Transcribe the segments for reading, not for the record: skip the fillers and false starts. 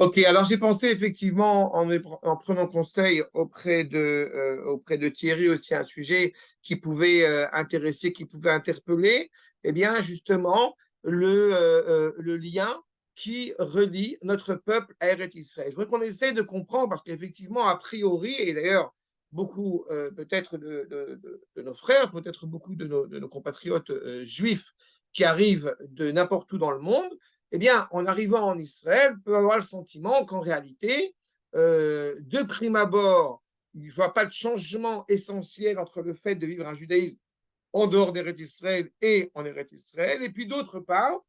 Ok, alors j'ai pensé effectivement en prenant conseil auprès de Thierry aussi un sujet qui pouvait intéresser, qui pouvait interpeller, eh bien justement le lien qui relie notre peuple à Eretz Israël. Je voudrais qu'on essaye de comprendre parce qu'effectivement, a priori, et d'ailleurs beaucoup peut-être de nos frères, peut-être beaucoup de nos compatriotes juifs qui arrivent de n'importe où dans le monde, eh bien, en arrivant en Israël, peut avoir le sentiment qu'en réalité, de prime abord, il ne voit pas de changement essentiel entre le fait de vivre un judaïsme en dehors d'Eretz Israël et en Eretz Israël. Et puis d'autre part,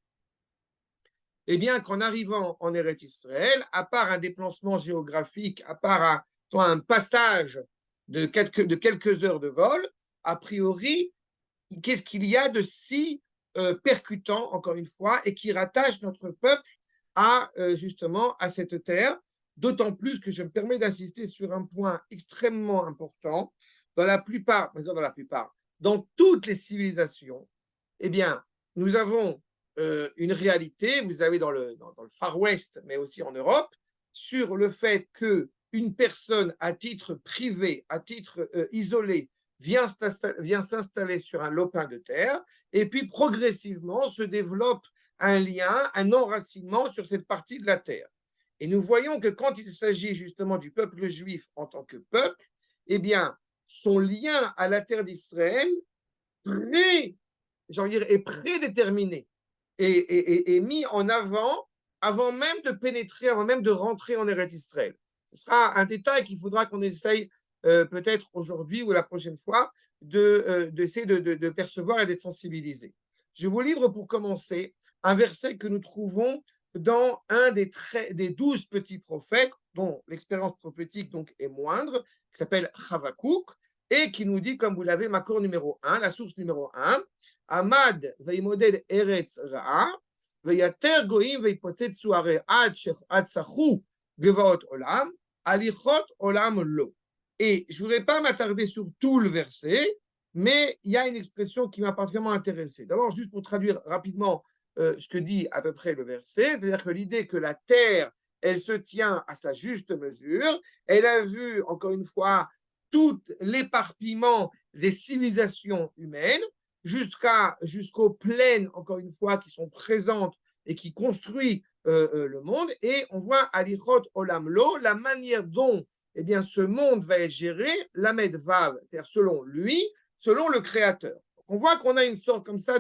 eh bien, qu'en arrivant en Eretz Israël, à part un déplacement géographique, à part un passage de quelques heures de vol, a priori, qu'est-ce qu'il y a de si percutant, encore une fois, et qui rattache notre peuple à justement à cette terre, d'autant plus que je me permets d'insister sur un point extrêmement important. Dans toutes les civilisations, eh bien, nous avons une réalité, vous avez dans le Far West, mais aussi en Europe, sur le fait que une personne à titre privé, à titre isolé, vient s'installer sur un lopin de terre, et puis progressivement se développe un lien, un enracinement sur cette partie de la terre. Et nous voyons que quand il s'agit justement du peuple juif en tant que peuple, eh bien, son lien à la terre d'Israël est prédéterminé et mis en avant même de pénétrer, avant même de rentrer en Eretz Israël. Ce sera un détail qu'il faudra qu'on essaye peut-être aujourd'hui ou la prochaine fois d'essayer de percevoir et d'être sensibilisé. Je vous livre pour commencer un verset que nous trouvons dans un des 12 petits prophètes, dont l'expérience prophétique donc est moindre, qui s'appelle Chavakouk, et qui nous dit, comme vous l'avez, ma cour numéro 1, la source numéro 1, Amad veimoded eretz ra'a, veyater goim veipotzetsu are ad sachu gevaot olam, alichot olam lo. Et je ne voudrais pas m'attarder sur tout le verset, mais il y a une expression qui m'a particulièrement intéressé. D'abord, juste pour traduire rapidement ce que dit à peu près le verset, c'est-à-dire que l'idée que la terre, elle se tient à sa juste mesure, elle a vu, encore une fois, tout l'éparpillement des civilisations humaines, jusqu'aux plaines, encore une fois, qui sont présentes et qui construisent le monde. Et on voit Alichot Olam Lo, la manière dont eh bien, ce monde va être géré, Lamed Vav, c'est-à-dire selon lui, selon le Créateur. Donc on voit qu'on a une sorte comme ça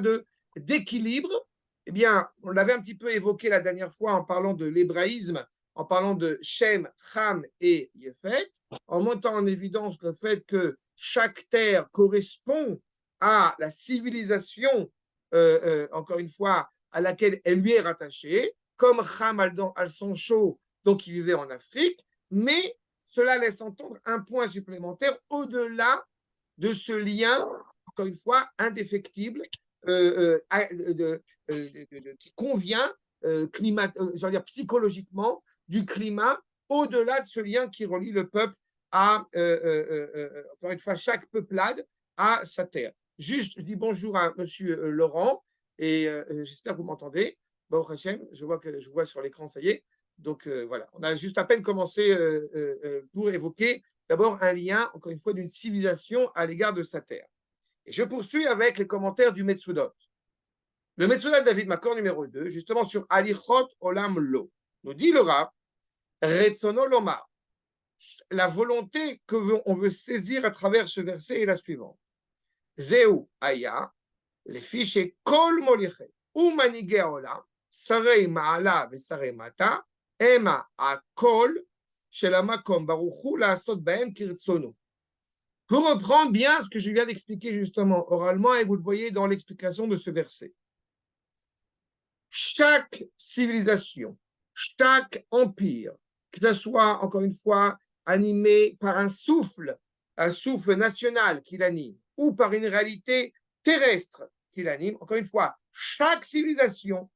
d'équilibre. Eh bien, on l'avait un petit peu évoqué la dernière fois en parlant de l'hébraïsme, en parlant de Shem, Ham et Yefet, en montant en évidence le fait que chaque terre correspond à la civilisation, encore une fois, à laquelle elle lui est rattachée, comme Ham al-Sancho, donc il vivait en Afrique, mais cela laisse entendre un point supplémentaire au-delà de ce lien, encore une fois, indéfectible, qui convient psychologiquement du climat, au-delà de ce lien qui relie le peuple à, encore une fois, chaque peuplade à sa terre. Juste, je dis bonjour à monsieur Laurent, et j'espère que vous m'entendez. Bon, Hachem, je vois sur l'écran, ça y est. Donc voilà, on a juste à peine commencé pour évoquer d'abord un lien, encore une fois, d'une civilisation à l'égard de sa terre. Et je poursuis avec les commentaires du Metsudot. Le Metsudot David Makor numéro 2, justement sur Alichot Olam Lo, nous dit le Rav, Retzono Lomar, la volonté qu'on veut saisir à travers ce verset est la suivante. Zeu Aya, les fichiers Kol Molichet, ou Manigé Olam, Sarei Maala ve Sarei Mata, Ema Akol, Shelamakom Baruchu, la Asot Baem Kirtsono. Pour reprendre bien ce que je viens d'expliquer justement oralement, et vous le voyez dans l'explication de ce verset. Chaque civilisation, chaque empire, que ce soit encore une fois animé par un souffle national qui l'anime, ou par une réalité terrestre qui l'anime, encore une fois, chaque civilisation,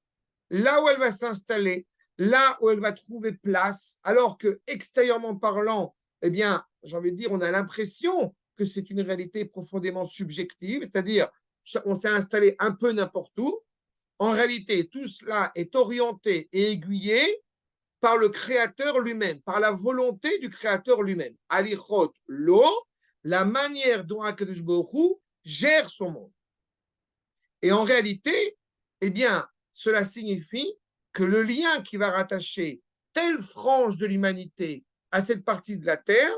là où elle va s'installer, là où elle va trouver place, alors que extérieurement parlant, eh bien, j'ai envie de dire, on a l'impression que c'est une réalité profondément subjective, c'est-à-dire on s'est installé un peu n'importe où. En réalité, tout cela est orienté et aiguillé par le Créateur lui-même, par la volonté du Créateur lui-même. Alichot lo, la manière dont Akadosh Baruch Hu gère son monde. Et en réalité, eh bien, cela signifie que le lien qui va rattacher telle frange de l'humanité à cette partie de la Terre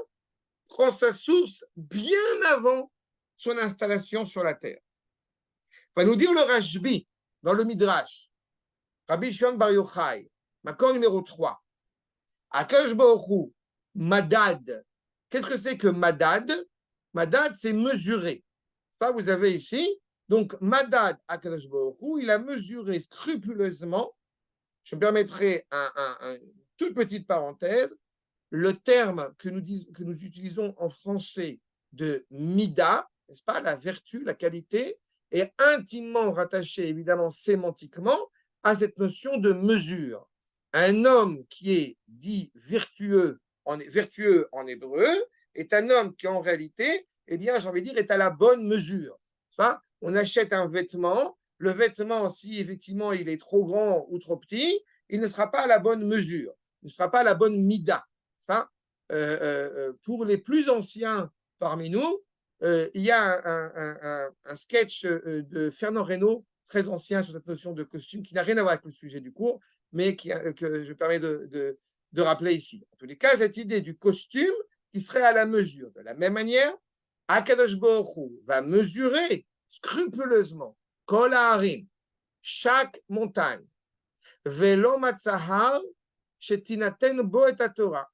prend sa source bien avant son installation sur la Terre. Va nous dire le Rashbi dans le Midrash, Rabbi Shimon Bar Yochai, Makor numéro 3. Akadosh Baruch Hu, Madad. Qu'est-ce que c'est que Madad? Madad, c'est mesurer. Ça, vous avez ici, donc Madad Akadosh Baruch Hu, il a mesuré scrupuleusement, je me permettrai une toute petite parenthèse, le terme que nous utilisons en français de mida, n'est-ce pas, la vertu, la qualité, est intimement rattaché, évidemment, sémantiquement, à cette notion de mesure. Un homme qui est dit vertueux en hébreu est un homme qui, en réalité, eh bien, j'ai envie de dire, est à la bonne mesure. On achète un vêtement, le vêtement, si effectivement il est trop grand ou trop petit, il ne sera pas à la bonne mesure, il ne sera pas à la bonne mida. Pour les plus anciens parmi nous, il y a un sketch de Fernand Reynaud, très ancien sur cette notion de costume, qui n'a rien à voir avec le sujet du cours, mais que je permets de rappeler ici. En tous les cas, cette idée du costume qui serait à la mesure. De la même manière, Akadosh Baruch Hu va mesurer scrupuleusement Kol Haarim, chaque montagne, Velo Matzahar, Shetinaten Bo et Torah.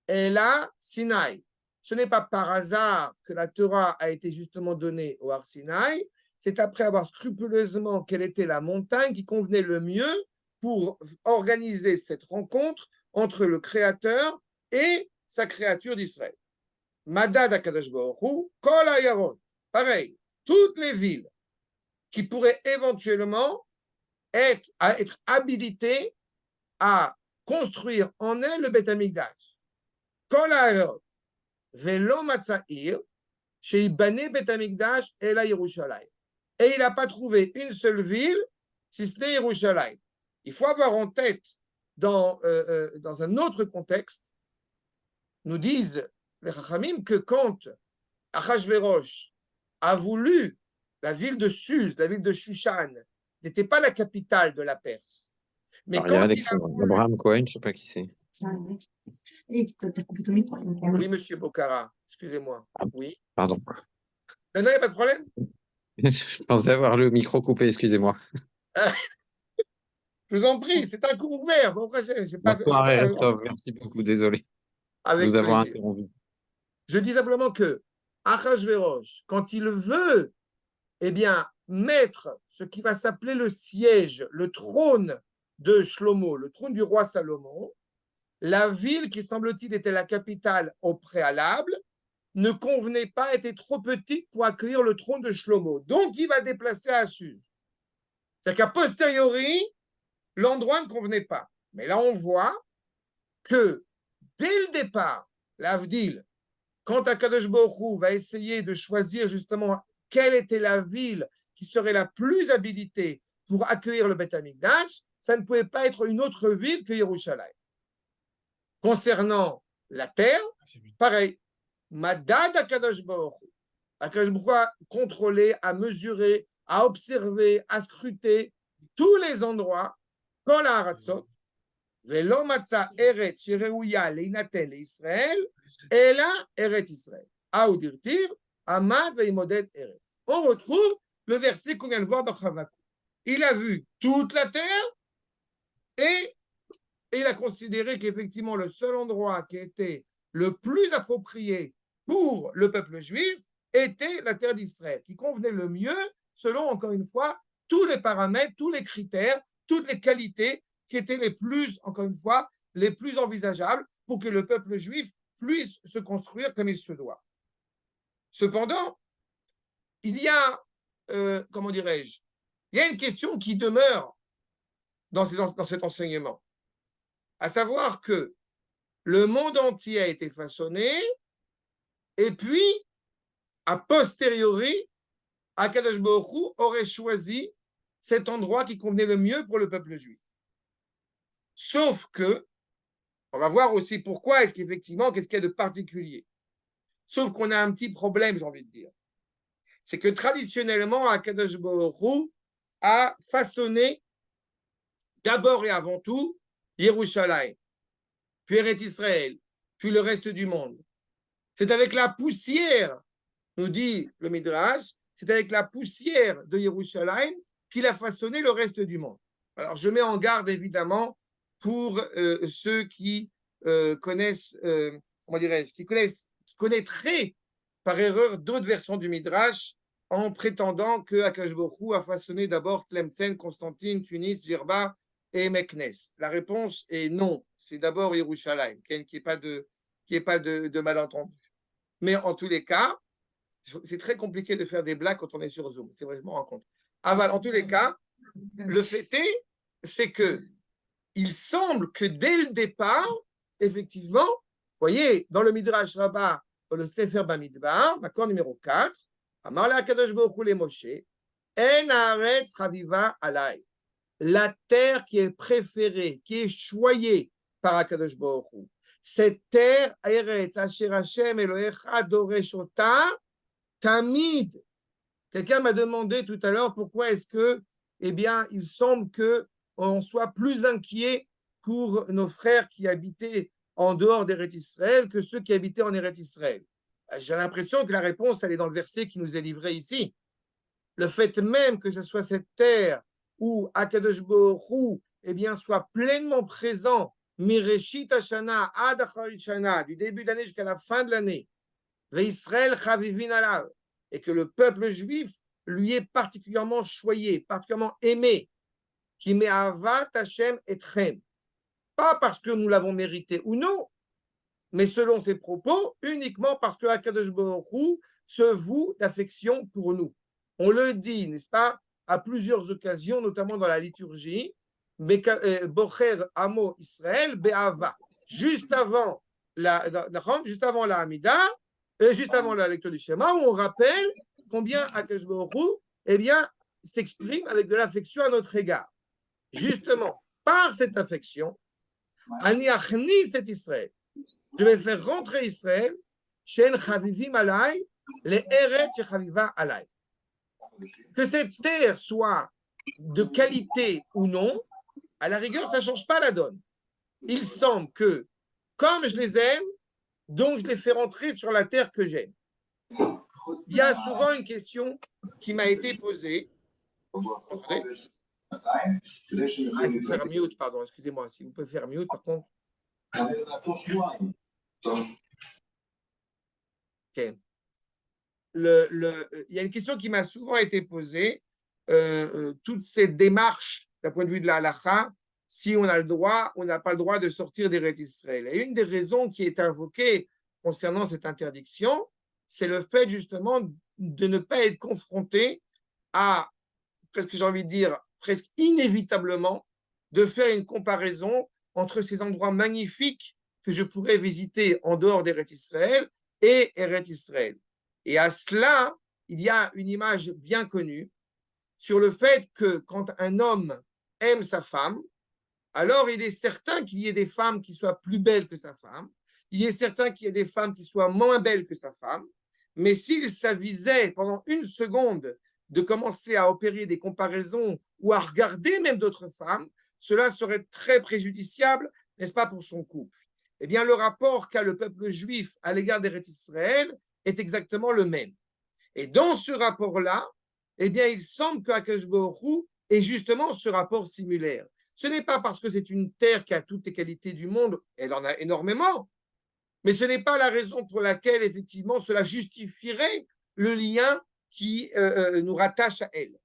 Et là, Sinaï. Ce n'est pas par hasard que la Torah a été justement donnée au Har Sinaï, c'est après avoir scrupuleusement quelle était la montagne qui convenait le mieux pour organiser cette rencontre entre le Créateur et sa créature d'Israël. Madad HaKadosh Baruch Hu, Kol Hayaron. Pareil, toutes les villes qui pourraient éventuellement être habilitées à construire en elles le Beth Amikdash. Kol Hayaron. Velo Matzahir, chez Ibane Beth Amikdash et la Yerushalayim. Et il n'a pas trouvé une seule ville, si ce n'est Yerushalayim. Il faut avoir en tête, dans un autre contexte, nous disent les Chachamim que quand Achashverosh a voulu la ville de Suse, la ville de Shushan, n'était pas la capitale de la Perse. Mais Alors, il y a quand il a voulu... Abraham Cohen, je ne sais pas qui c'est. Oui, monsieur Bocara, excusez-moi. Ah, oui. pardon. Non, il n'y a pas de problème. Je pensais avoir le micro coupé, excusez-moi. Je vous en prie, c'est un cours ouvert. Bon, après, c'est pas, Bonsoir, pas... Christophe, merci beaucoup, désolé de Avec vous avoir plaisir. interrompu. Je dis simplement que Achashverosh, quand il veut, eh bien, mettre ce qui va s'appeler le siège, le trône de Shlomo, le trône du roi Salomon, la ville qui, semble-t-il, était la capitale au préalable, ne convenait pas, était trop petite pour accueillir le trône de Shlomo. Donc, il va déplacer à Sud. C'est-à-dire qu'à posteriori, l'endroit ne convenait pas. Mais là, on voit que dès le départ, l'Avdil, quand Akadosh Baruch Hu va essayer de choisir justement quelle était la ville qui serait la plus habilitée pour accueillir le Beth Amikdash, ça ne pouvait pas être une autre ville que Yerushalayim. Concernant la terre, pareil. Madad Akadosh Baruch Hu. Akadosh Baruch Hu a contrôlé, à mesurer, à observer, à scruter tous les endroits, Kol ha'aratzot, Velo matza eret shereouya leinaten leIsraël, ela eret Israël. Aoudirtiv, Amad veimodet eret. On retrouve le verset qu'on vient de voir dans Chavakou. Il a vu toute la terre et il a considéré qu'effectivement le seul endroit qui était le plus approprié pour le peuple juif était la terre d'Israël, qui convenait le mieux selon, encore une fois, tous les paramètres, tous les critères, toutes les qualités qui étaient les plus, encore une fois, les plus envisageables pour que le peuple juif puisse se construire comme il se doit. Cependant, il y a, comment dirais-je, il y a une question qui demeure dans cet enseignement, à savoir que le monde entier a été façonné et puis, a posteriori, Akadosh Baruch Hu aurait choisi cet endroit qui convenait le mieux pour le peuple juif. Sauf que On va voir aussi pourquoi est-ce qu'effectivement, qu'est-ce qu'il y a de particulier. Sauf qu'on a un petit problème, j'ai envie de dire. C'est que traditionnellement, Akadosh Baruch Hu a façonné d'abord et avant tout Yerushalayim, puis Eretz Israël, puis le reste du monde. C'est avec la poussière, nous dit le Midrash, c'est avec la poussière de Yerushalayim qu'il a façonné le reste du monde. Alors je mets en garde évidemment pour ceux qui connaissent, comment dirais-je, qui connaîtraient par erreur d'autres versions du Midrash en prétendant que Akadosh Baruch Hu a façonné d'abord Tlemcen, Constantine, Tunis, Djerba et Meknes. La réponse est non, c'est d'abord Yerushalayim, qu'il n'y ait pas de malentendu. Mais en tous les cas, c'est très compliqué de faire des blagues quand on est sur Zoom, c'est vrai, je me rends compte. En tous les cas, le fait est, c'est que il semble que dès le départ, effectivement, vous voyez, dans le Midrash Rabbah, dans le Sefer Bamidbar, l'accord numéro 4, Amar la Kadosh Baruch Hu le Moshe, En haaretz chaviva alai. La terre qui est préférée, qui est choyée par Akadosh Baruch Hu. Cette terre, Eretz Asher Hashem Elohecha Doresh Ota, Tamid. Quelqu'un m'a demandé tout à l'heure pourquoi est-ce que, eh bien, il semble qu'on soit plus inquiet pour nos frères qui habitaient en dehors d'Eretz Israël que ceux qui habitaient en Eretz Israël. J'ai l'impression que la réponse, elle est dans le verset qui nous est livré ici. Le fait même que ce soit cette terre où Akadosh Baruch Hu, eh bien, soit pleinement présent, Mireshit Hashana ad Acharit Shana, du début de l'année jusqu'à la fin de l'année, Ve'Israël Chavivin alav, et que le peuple juif lui est particulièrement choyé, particulièrement aimé, qui met Avat Hashem Etchem, pas parce que nous l'avons mérité ou non, mais selon ses propos, uniquement parce que Akadosh Baruch Hu se voue d'affection pour nous. On le dit, n'est-ce pas, à plusieurs occasions, notamment dans la liturgie, Bocher Amo Israël Be'ava, juste avant la Hamida, juste avant la lecture du Shema, où on rappelle combien Akadosh Baruch Hu, eh bien, s'exprime avec de l'affection à notre égard. Justement, par cette affection, Ani achnis et Israël, je vais faire rentrer Israël, Shen Chavivim Alai, les Eretz Chaviva Alai. Que cette terre soit de qualité ou non, à la rigueur, ça ne change pas la donne. Il semble que, comme je les aime, donc je les fais rentrer sur la terre que j'aime. Il y a souvent une question qui m'a été posée. Il faut faire mute, pardon, excusez-moi, si vous pouvez faire mute, par contre. Okay. Il y a une question qui m'a souvent été posée, toutes ces démarches d'un point de vue de la halakha, si on a le droit, on n'a pas le droit de sortir d'Eretz Israël. Et une des raisons qui est invoquée concernant cette interdiction, c'est le fait justement de ne pas être confronté à, presque j'ai envie de dire, presque inévitablement, de faire une comparaison entre ces endroits magnifiques que je pourrais visiter en dehors d'Eretz Israël et Eretz Israël. Et à cela, il y a une image bien connue sur le fait que quand un homme aime sa femme, alors il est certain qu'il y ait des femmes qui soient plus belles que sa femme, il est certain qu'il y ait des femmes qui soient moins belles que sa femme, mais s'il s'avisait pendant une seconde de commencer à opérer des comparaisons ou à regarder même d'autres femmes, cela serait très préjudiciable, n'est-ce pas, pour son couple. Eh bien, le rapport qu'a le peuple juif à l'égard d'Eretz Israël est exactement le même. Et dans ce rapport-là, eh bien, il semble que Akadosh Baruch Hu ait justement ce rapport similaire. Ce n'est pas parce que c'est une terre qui a toutes les qualités du monde, elle en a énormément, mais ce n'est pas la raison pour laquelle, effectivement, cela justifierait le lien qui nous rattache à elle.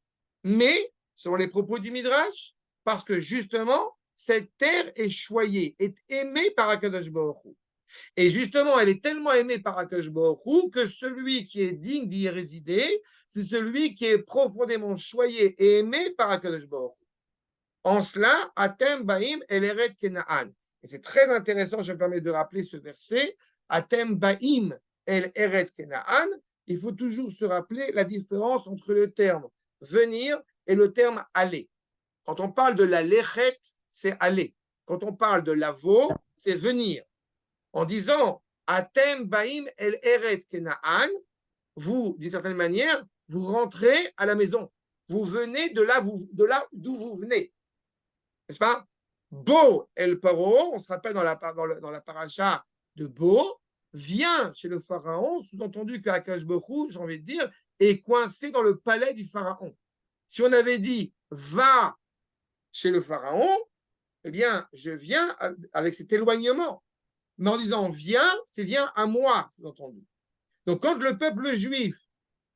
Mais, selon les propos du Midrash, parce que justement, cette terre est choyée, est aimée par Akadosh Baruch Hu. Et justement, elle est tellement aimée par Akadosh Baruch Hu que celui qui est digne d'y résider, c'est celui qui est profondément choyé et aimé par Akadosh Baruch Hu. En cela, Atem Baim El Eretz Kenaan. Et c'est très intéressant, je me permets de rappeler ce verset. Atem Baim El Eretz Kenaan. Il faut toujours se rappeler la différence entre le terme venir et le terme aller. Quand on parle de la lechet, c'est aller. quand on parle de lavo, c'est venir. En disant Atem Baim El Eretz Kenaan, vous, d'une certaine manière, vous rentrez à la maison. Vous venez de là d'où vous venez. N'est-ce pas? Bo El Paro, on se rappelle dans la paracha de Bo, vient chez le pharaon, sous-entendu que Akash Borou, j'ai envie de dire, est coincé dans le palais du pharaon. Si on avait dit va chez le pharaon, eh bien, je viens avec cet éloignement. Mais en disant viens, c'est viens à moi, sous-entendu. Donc, quand le peuple juif,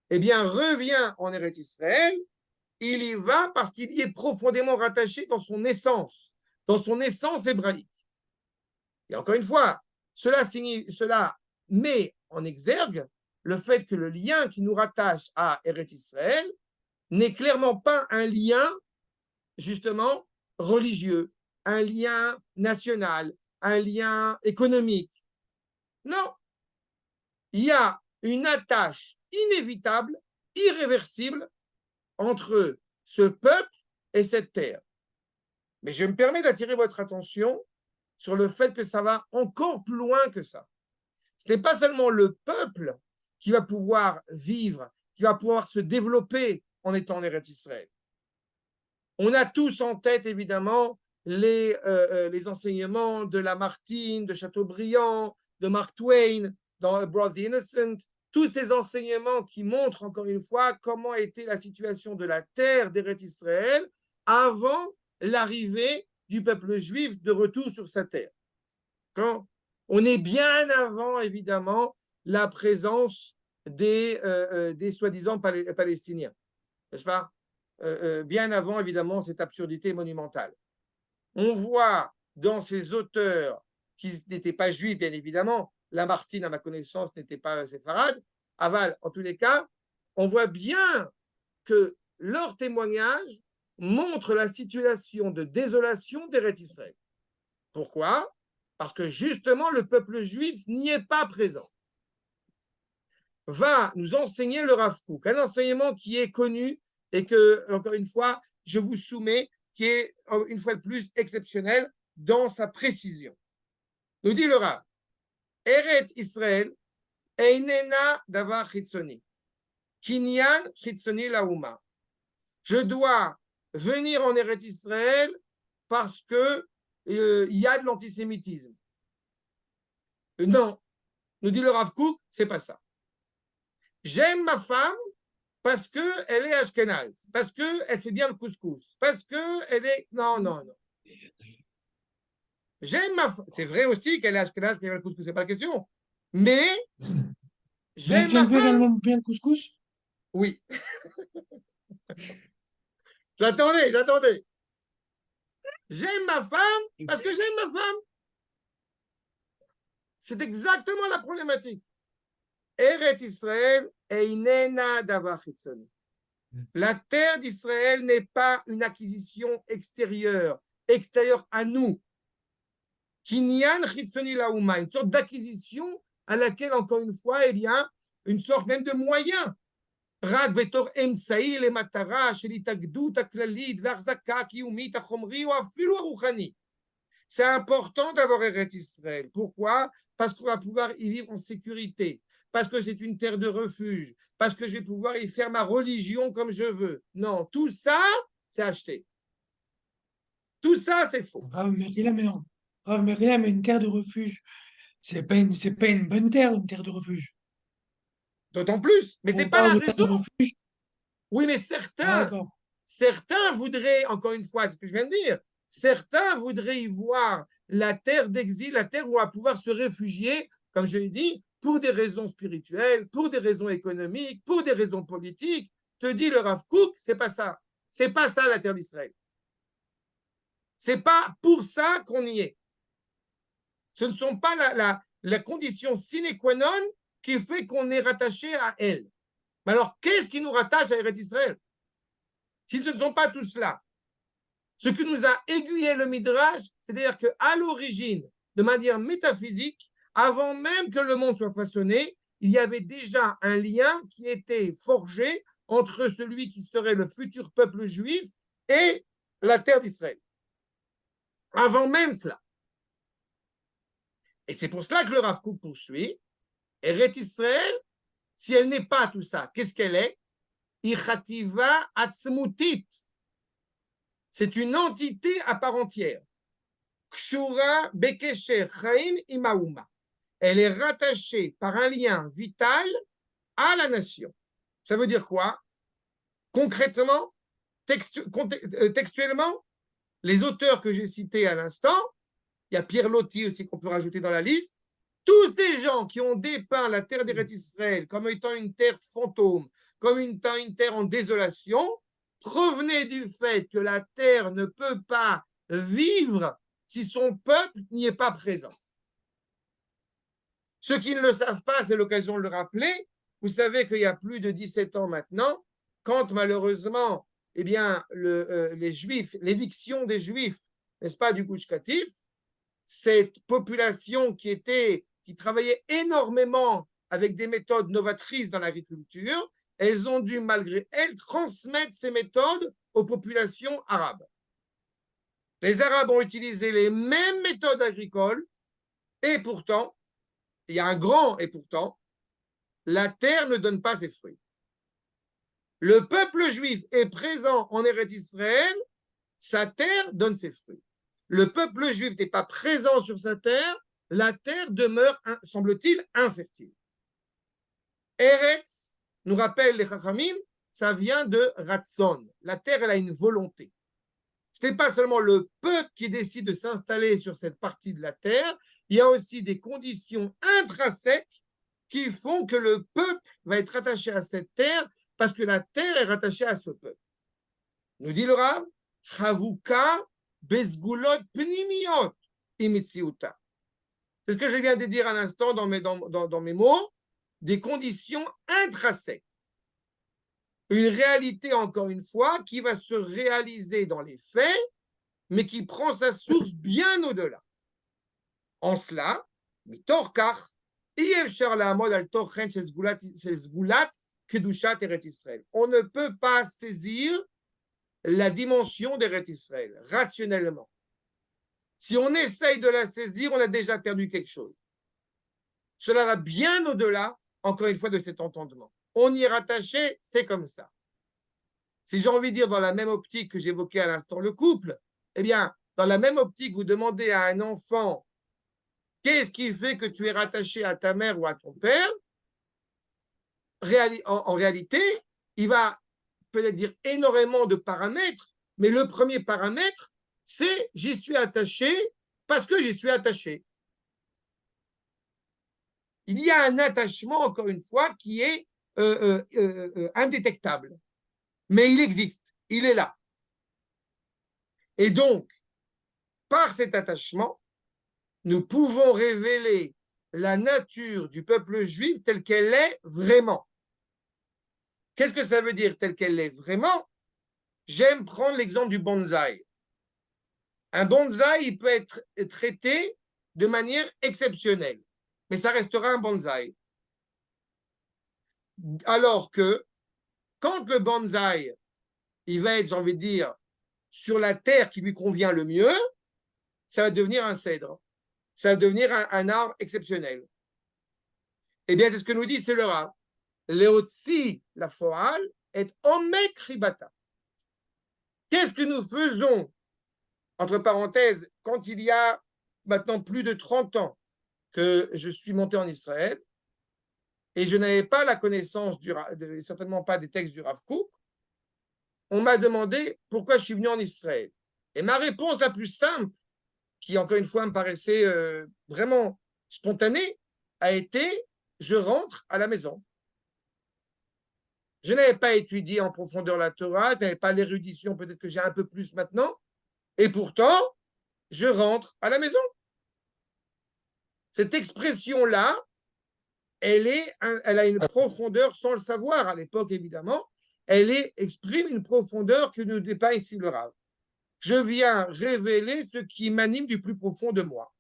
eh bien, revient en Eretz Israël, il y va parce qu'il y est profondément rattaché dans son essence hébraïque. Et encore une fois, cela met en exergue le fait que le lien qui nous rattache à Eretz Israël n'est clairement pas un lien, justement, religieux, un lien national, un lien économique. Non. Il y a une attache inévitable, irréversible entre ce peuple et cette terre. Mais je me permets d'attirer votre attention sur le fait que ça va encore plus loin que ça. Ce n'est pas seulement le peuple qui va pouvoir vivre, qui va pouvoir se développer en étant en Eretz Israël. On a tous en tête, évidemment, les enseignements de Lamartine, de Chateaubriand, de Mark Twain, dans Broad the Innocent, tous ces enseignements qui montrent, encore une fois, comment était la situation de la terre d'Eretz Israël avant l'arrivée du peuple juif de retour sur sa terre. Quand on est bien avant, évidemment, la présence des soi-disant Palestiniens, n'est-ce pas? Bien avant, évidemment, cette absurdité monumentale. On voit dans ces auteurs qui n'étaient pas juifs, bien évidemment, Lamartine, à ma connaissance, n'était pas séfarade, Aval, en tous les cas, on voit bien que leur témoignage montre la situation de désolation d'Eretz Israël. Pourquoi? Parce que justement, le peuple juif n'y est pas présent. Va nous enseigner le Rav Kook, un enseignement qui est connu et que, encore une fois, je vous soumets, qui est, une fois de plus, exceptionnel dans sa précision. Nous dit le Rav, Eretz Israël, Einena davar chitzoni, kinyan chitzoni laouma. Je dois venir en Eretz Israël parce que y a de l'antisémitisme. Non, nous dit le Rav Kook, c'est pas ça. J'aime ma femme parce qu'elle est ashkénaze, parce qu'elle fait bien le couscous, parce qu'elle est... Non, non, non. J'aime ma femme. C'est vrai aussi qu'elle est ashkénaze, qu'elle aime le couscous, c'est pas la question. Mais j'aime ma femme. Elle aime bien le couscous? Oui. J'attendais. J'aime ma femme parce que j'aime ma femme. C'est exactement la problématique. Eretz Israël einena davar chitzoni. La terre d'Israël n'est pas une acquisition extérieure à nous. Kinyan chitzoni laouma, une sorte d'acquisition à laquelle, encore une fois, il y a une sorte même de moyen. רק בתור אמצעי למטרה של התאגדות הכללית והחזקה הקיומית החומרי או אפילו הרוחני. C'est important d'avoir Eretz Israël. Pourquoi? Parce qu'on va pouvoir y vivre en sécurité, parce que c'est une terre de refuge, parce que je vais pouvoir y faire ma religion comme je veux. Non, tout ça, c'est acheté. Tout ça, c'est faux. Rav Merila, mais une terre de refuge, c'est pas une bonne terre, une terre de refuge. D'autant plus, mais ce n'est pas la raison. Oui, mais certains voudraient, encore une fois, c'est ce que je viens de dire, certains voudraient y voir la terre d'exil, la terre où on va pouvoir se réfugier, comme je l'ai dit, pour des raisons spirituelles, pour des raisons économiques, pour des raisons politiques. Te dit le Rav Kook, c'est pas ça. C'est pas ça la terre d'Israël. C'est pas pour ça qu'on y est. Ce ne sont pas la condition sine qua non qui fait qu'on est rattaché à elle. Mais alors, qu'est-ce qui nous rattache à Eretz Israël? Si ce ne sont pas tout cela, ce qui nous a aiguillé le Midrash, c'est-à-dire qu'à l'origine, de manière métaphysique, avant même que le monde soit façonné, il y avait déjà un lien qui était forgé entre celui qui serait le futur peuple juif et la terre d'Israël. avant même cela. Et c'est pour cela que le Rav Kook poursuit. Eretz Israël, si elle n'est pas tout ça, qu'est-ce qu'elle est? Ichativa atzmutit. C'est une entité à part entière. Kshura bekesher chaim imauma. Elle est rattachée par un lien vital à la nation. Ça veut dire quoi? Concrètement, textuellement, les auteurs que j'ai cités à l'instant, il y a Pierre Loti aussi qu'on peut rajouter dans la liste, tous ces gens qui ont dépeint la terre d'Eretz Israël comme étant une terre fantôme, comme une terre en désolation, provenaient du fait que la terre ne peut pas vivre si son peuple n'y est pas présent. Ceux qui ne le savent pas, c'est l'occasion de le rappeler. Vous savez qu'il y a plus de 17 ans maintenant, quand malheureusement, eh bien, les Juifs, l'éviction des Juifs, n'est-ce pas, du Gush Katif, cette population qui travaillait énormément avec des méthodes novatrices dans l'agriculture, elles ont dû, malgré elles, transmettre ces méthodes aux populations arabes. Les Arabes ont utilisé les mêmes méthodes agricoles, et pourtant, il y a un grand et pourtant, la terre ne donne pas ses fruits. Le peuple juif est présent en Eretz Israël, sa terre donne ses fruits. Le peuple juif n'est pas présent sur sa terre, la terre demeure, semble-t-il, infertile. Eretz, nous rappelle les Chachamim, ça vient de Ratson. La terre, elle a une volonté. Ce n'est pas seulement le peuple qui décide de s'installer sur cette partie de la terre, il y a aussi des conditions intrinsèques qui font que le peuple va être attaché à cette terre parce que la terre est rattachée à ce peuple. Nous dit le Rav, Chavuka bezgulot pnimiot imitsiuta. C'est ce que je viens de dire à l'instant dans mes mots, des conditions intrinsèques. Une réalité, encore une fois, qui va se réaliser dans les faits, mais qui prend sa source bien au-delà. En cela, mitorkach, on ne peut pas saisir la dimension d'Eretz Israël rationnellement. Si on essaye de la saisir, on a déjà perdu quelque chose. Cela va bien au-delà, encore une fois, de cet entendement. On y est rattaché, c'est comme ça. Si j'ai envie de dire dans la même optique que j'évoquais à l'instant le couple, eh bien, dans la même optique, vous demandez à un enfant qu'est-ce qui fait que tu es rattaché à ta mère ou à ton père, en réalité, il va peut-être dire énormément de paramètres, mais le premier paramètre, c'est j'y suis attaché parce que j'y suis attaché. Il y a un attachement, encore une fois, qui est indétectable. Mais il existe, il est là. Et donc, par cet attachement, nous pouvons révéler la nature du peuple juif telle qu'elle est vraiment. Qu'est-ce que ça veut dire telle qu'elle est vraiment? J'aime prendre l'exemple du bonsaï. Un bonsaï, il peut être traité de manière exceptionnelle, mais ça restera un bonsaï. Alors que quand le bonsaï, il va être, j'ai envie de dire, sur la terre qui lui convient le mieux, ça va devenir un cèdre. Ça va devenir un arbre exceptionnel. Eh bien, c'est ce que nous dit, c'est le Rav. Leotzi la foal est omek ribata. Qu'est-ce que nous faisons, entre parenthèses, quand il y a maintenant plus de 30 ans que je suis monté en Israël et je n'avais pas la connaissance, certainement pas des textes du Rav Kook, on m'a demandé pourquoi je suis venu en Israël. Et ma réponse la plus simple, qui encore une fois me paraissait vraiment spontanée, a été « je rentre à la maison ». Je n'avais pas étudié en profondeur la Torah, je n'avais pas l'érudition, peut-être que j'ai un peu plus maintenant, et pourtant, je rentre à la maison. Cette expression-là, elle a une profondeur sans le savoir à l'époque, évidemment, exprime une profondeur que ne dit pas ici le Rav. Je viens révéler ce qui m'anime du plus profond de moi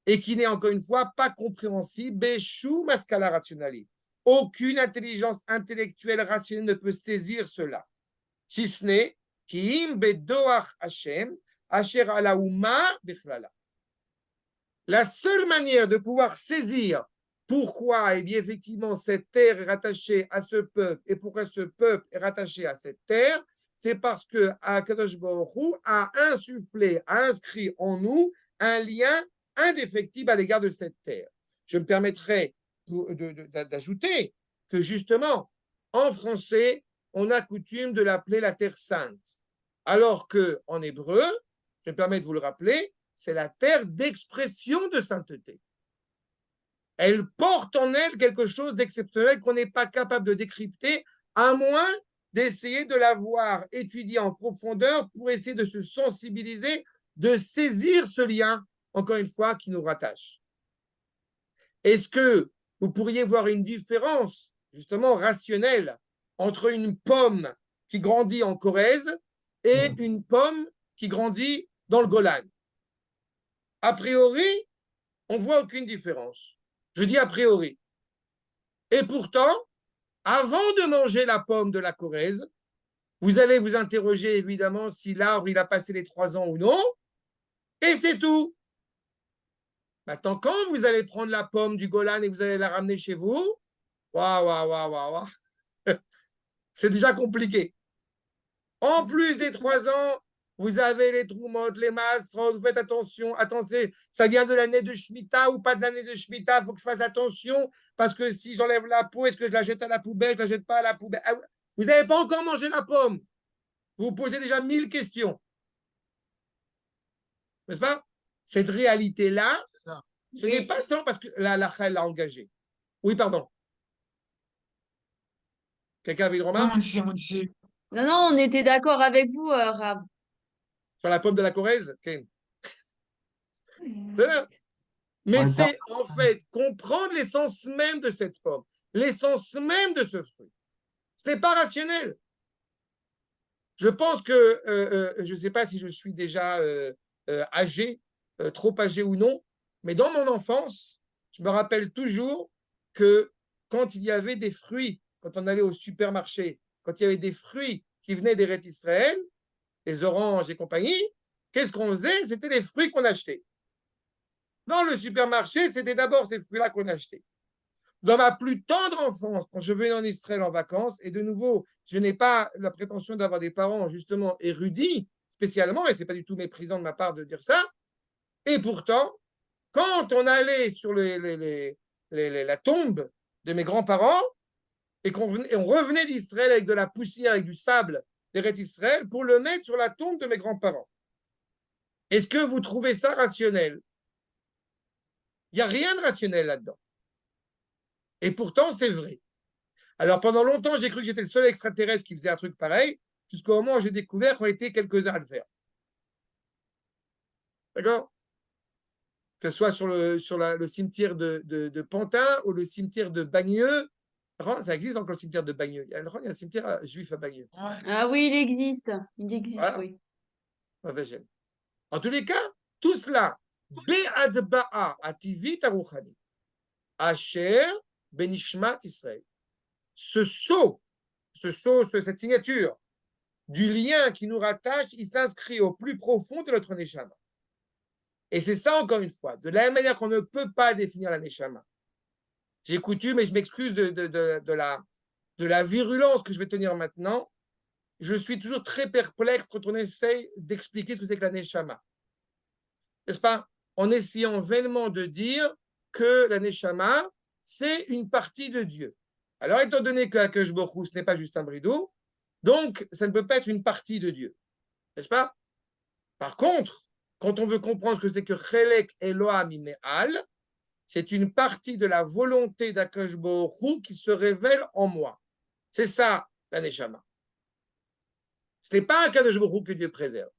et qui n'est encore une fois pas compréhensible. Béchou mascala rationali. Aucune intelligence intellectuelle rationnelle ne peut saisir cela. Si ce n'est Kiim bedoach Hashem, asher ala umma bechlala. La seule manière de pouvoir saisir pourquoi, eh bien, effectivement, cette terre est rattachée à ce peuple et pourquoi ce peuple est rattaché à cette terre, c'est parce que Akadosh Baruch Hu a insufflé, a inscrit en nous un lien indéfectible à l'égard de cette terre. Je me permettrai d'ajouter que justement, en français, on a coutume de l'appeler la terre sainte, alors qu'en hébreu, je me permets de vous le rappeler, c'est la terre d'expression de sainteté. Elle porte en elle quelque chose d'exceptionnel qu'on n'est pas capable de décrypter, à moins d'essayer de la voir étudiée en profondeur pour essayer de se sensibiliser, de saisir ce lien, encore une fois, qui nous rattache. Est-ce que vous pourriez voir une différence, justement, rationnelle entre une pomme qui grandit en Corrèze et une pomme qui grandit dans le Golan? A priori, on ne voit aucune différence. Je dis a priori. Et pourtant, avant de manger la pomme de la Corrèze, vous allez vous interroger évidemment si l'arbre il a passé les 3 ans ou non, et c'est tout. Maintenant, quand vous allez prendre la pomme du Golan et vous allez la ramener chez vous, waouh, c'est déjà compliqué. En plus des 3 ans, vous avez les troumottes, les masses, vous faites attention, attendez, ça vient de l'année de Shemitah ou pas de l'année de Shemitah, il faut que je fasse attention, parce que si j'enlève la peau, est-ce que je la jette à la poubelle, je ne la jette pas à la poubelle? Vous n'avez pas encore mangé la pomme. Vous vous posez déjà 1000 questions. N'est-ce pas? Cette réalité-là, ce n'est pas seulement parce que la halakha l'a engagé. Oui, pardon. Quelqu'un avait une remarque? Non, on était d'accord avec vous, Rav. Sur la pomme de la Corrèze, Ken. Mais c'est en fait comprendre l'essence même de cette pomme, l'essence même de ce fruit. Ce n'est pas rationnel. Je pense que, je ne sais pas si je suis déjà âgé, trop âgé ou non, mais dans mon enfance, je me rappelle toujours que quand il y avait des fruits, quand on allait au supermarché, quand il y avait des fruits qui venaient d'Eretz Israël, les oranges et compagnie, qu'est-ce qu'on faisait? C'était les fruits qu'on achetait. Dans le supermarché, c'était d'abord ces fruits-là qu'on achetait. Dans ma plus tendre enfance, quand je venais en Israël en vacances, et de nouveau, je n'ai pas la prétention d'avoir des parents justement érudits, spécialement, et ce n'est pas du tout méprisant de ma part de dire ça, et pourtant, quand on allait sur la tombe de mes grands-parents, et on revenait d'Israël avec de la poussière, avec du sable d'Eretz Israël, pour le mettre sur la tombe de mes grands-parents. Est-ce que vous trouvez ça rationnel? Il n'y a rien de rationnel là-dedans. Et pourtant, c'est vrai. Alors, pendant longtemps, j'ai cru que j'étais le seul extraterrestre qui faisait un truc pareil, jusqu'au moment où j'ai découvert qu'on était quelques-uns à le faire. D'accord? Que ce soit sur le cimetière de Pantin ou le cimetière de Bagneux. Ça existe encore le cimetière de Bagneux. Il y a un cimetière juif à Bagneux. Ah oui, il existe. Il existe, voilà. Oui. En tous les cas, tout cela, Be'adba'a ativit aruchani, Asher benishmat Israël. Ce sceau, cette signature du lien qui nous rattache, il s'inscrit au plus profond de notre neshama. Et c'est ça, encore une fois, de la même manière qu'on ne peut pas définir la neshama. J'ai coutume, et je m'excuse de la virulence que je vais tenir maintenant, je suis toujours très perplexe quand on essaye d'expliquer ce que c'est que la neshama. N'est-ce pas? En essayant vainement de dire que la neshama, c'est une partie de Dieu. Alors, étant donné que Akadosh Baruch Hu, ce n'est pas juste un bridou, donc ça ne peut pas être une partie de Dieu. N'est-ce pas? Par contre, quand on veut comprendre ce que c'est que Chelek Elohim Me'al, c'est une partie de la volonté d'Akadosh Baruch Hu qui se révèle en moi. C'est ça, la neshama. Ce n'est pas Akadosh Baruch Hu que Dieu préserve.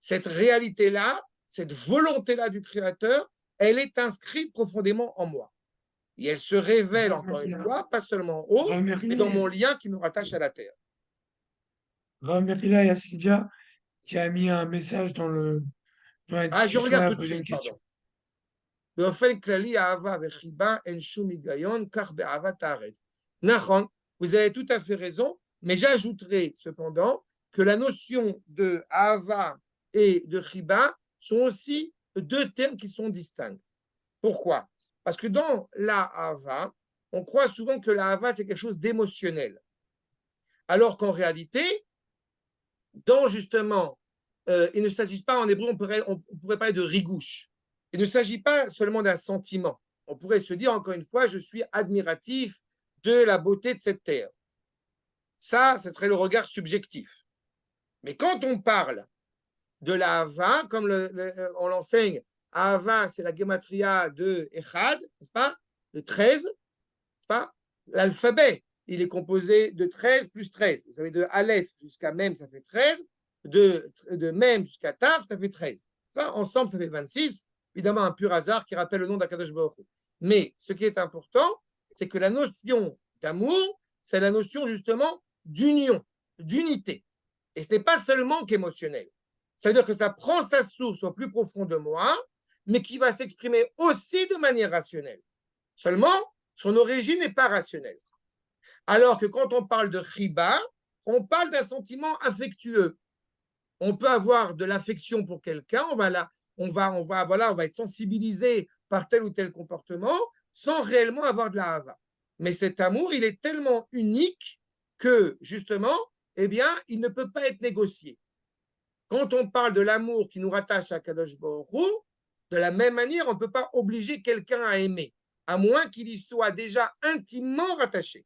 Cette réalité-là, cette volonté-là du Créateur, elle est inscrite profondément en moi. Et elle se révèle, encore une fois, pas seulement en haut, mais dans mon lien qui nous rattache à la terre. Ramerila, il y a Sylvia qui a mis un message dans la discussion. Je regarde tout de suite, pardon. Vous avez tout à fait raison, mais j'ajouterai cependant que la notion de Ahava et de Chiba sont aussi deux termes qui sont distincts. Pourquoi? Parce que dans la Hava, on croit souvent que la Hava, c'est quelque chose d'émotionnel. Alors qu'en réalité, dans justement, il ne s'agit pas, en hébreu, on pourrait parler de rigouche. Il ne s'agit pas seulement d'un sentiment. On pourrait se dire, encore une fois, je suis admiratif de la beauté de cette terre. Ça, ce serait le regard subjectif. Mais quand on parle de la Hava, comme on l'enseigne, Hava, c'est la gematria de Echad, n'est-ce pas? De 13, n'est-ce pas? L'alphabet, il est composé de 13 plus 13. Vous savez, de Aleph jusqu'à Mem, ça fait 13. De Mem jusqu'à Taf, ça fait 13. Ça, ensemble, ça fait 26. Évidemment, un pur hasard qui rappelle le nom d'Akadosh Baruch Hu. Mais ce qui est important, c'est que la notion d'amour, c'est la notion justement d'union, d'unité. Et ce n'est pas seulement qu'émotionnel. Ça veut dire que ça prend sa source au plus profond de moi, mais qui va s'exprimer aussi de manière rationnelle. Seulement, son origine n'est pas rationnelle. Alors que quand on parle de chiba, on parle d'un sentiment affectueux. On peut avoir de l'affection pour quelqu'un, on va être sensibilisé par tel ou tel comportement sans réellement avoir de la hava. Mais cet amour, il est tellement unique que, justement, eh bien, il ne peut pas être négocié. Quand on parle de l'amour qui nous rattache à Kadosh Baruch Hu, de la même manière, on ne peut pas obliger quelqu'un à aimer, à moins qu'il y soit déjà intimement rattaché.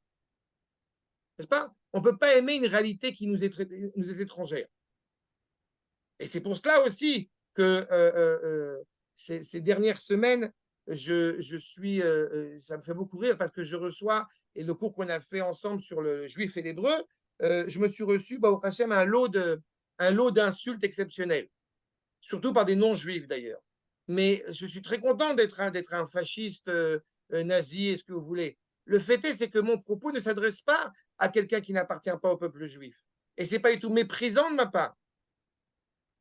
N'est-ce pas? On ne peut pas aimer une réalité qui nous est étrangère. Et c'est pour cela aussi que ces dernières semaines, ça me fait beaucoup rire parce que je reçois, et le cours qu'on a fait ensemble sur le juif et l'hébreu, je me suis reçu, au Hachem, un lot d'insultes exceptionnelles, surtout par des non-juifs d'ailleurs. Mais je suis très content d'être un fasciste nazi, et ce que vous voulez. Le fait est, c'est que mon propos ne s'adresse pas à quelqu'un qui n'appartient pas au peuple juif. Et ce n'est pas du tout méprisant de ma part.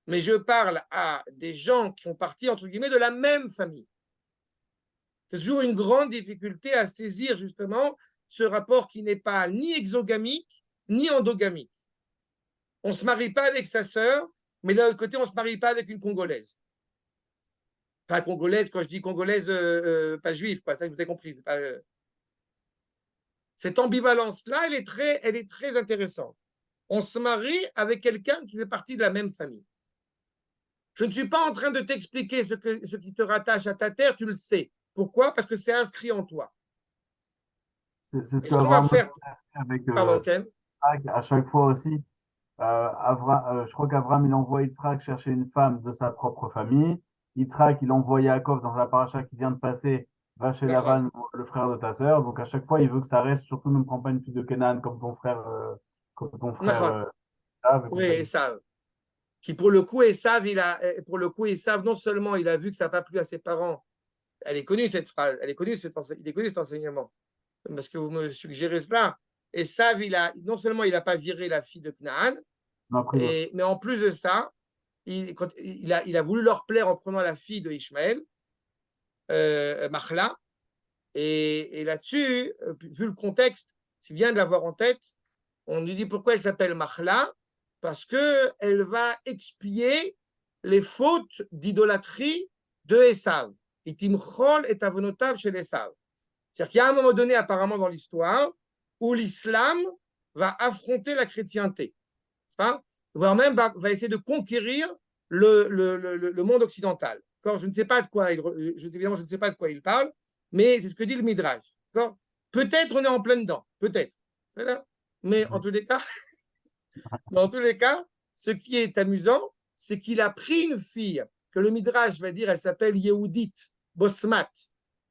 Mais je parle à des gens qui font partie, entre guillemets, de la même famille. C'est toujours une grande difficulté à saisir, justement, ce rapport qui n'est pas ni exogamique, ni endogamique. On ne se marie pas avec sa sœur, mais d'un autre côté, on ne se marie pas avec une Congolaise. Pas congolaise, quand je dis congolaise, pas juive, pas ça que vous avez compris. Cette ambivalence-là, elle est très intéressante. On se marie avec quelqu'un qui fait partie de la même famille. Je ne suis pas en train de t'expliquer ce qui te rattache à ta terre, tu le sais. Pourquoi? Parce que c'est inscrit en toi. C'est ce qu'on va faire avec Ken. à chaque fois aussi. Je crois qu'Avram, il envoie Yitzhak chercher une femme de sa propre famille. Yitzhak, il envoie Yaakov dans la paracha qui vient de passer, va chez Lavan, le frère de ta sœur. Donc à chaque fois, il veut que ça reste. Surtout, ne prends pas une fille de Canaan comme ton frère. Oui, Esav. Qui pour le coup, Esav, non seulement il a vu que ça n'a pas plu à ses parents, elle est connue cette phrase, il est connu cet enseignement, parce que vous me suggérez cela. Esav, non seulement il n'a pas viré la fille de Canaan, mais en plus de ça, il a voulu leur plaire en prenant la fille de Ishmaël, Machla, et là-dessus, vu le contexte, c'est bien de l'avoir en tête, on lui dit pourquoi elle s'appelle Machla, parce qu'elle va expier les fautes d'idolâtrie de Esav. Et Timchol est avonotav chez Esav. C'est-à-dire qu'il y a un moment donné, apparemment dans l'histoire, où l'islam va affronter la chrétienté, voire même va essayer de conquérir le monde occidental. Je ne sais pas de quoi évidemment, je ne sais pas de quoi il parle, mais c'est ce que dit le Midrash. Peut-être on est en plein dedans, peut-être. Mais en tous les cas, ce qui est amusant, c'est qu'il a pris une fille que le Midrash va dire, elle s'appelle Yehudit Bosmat.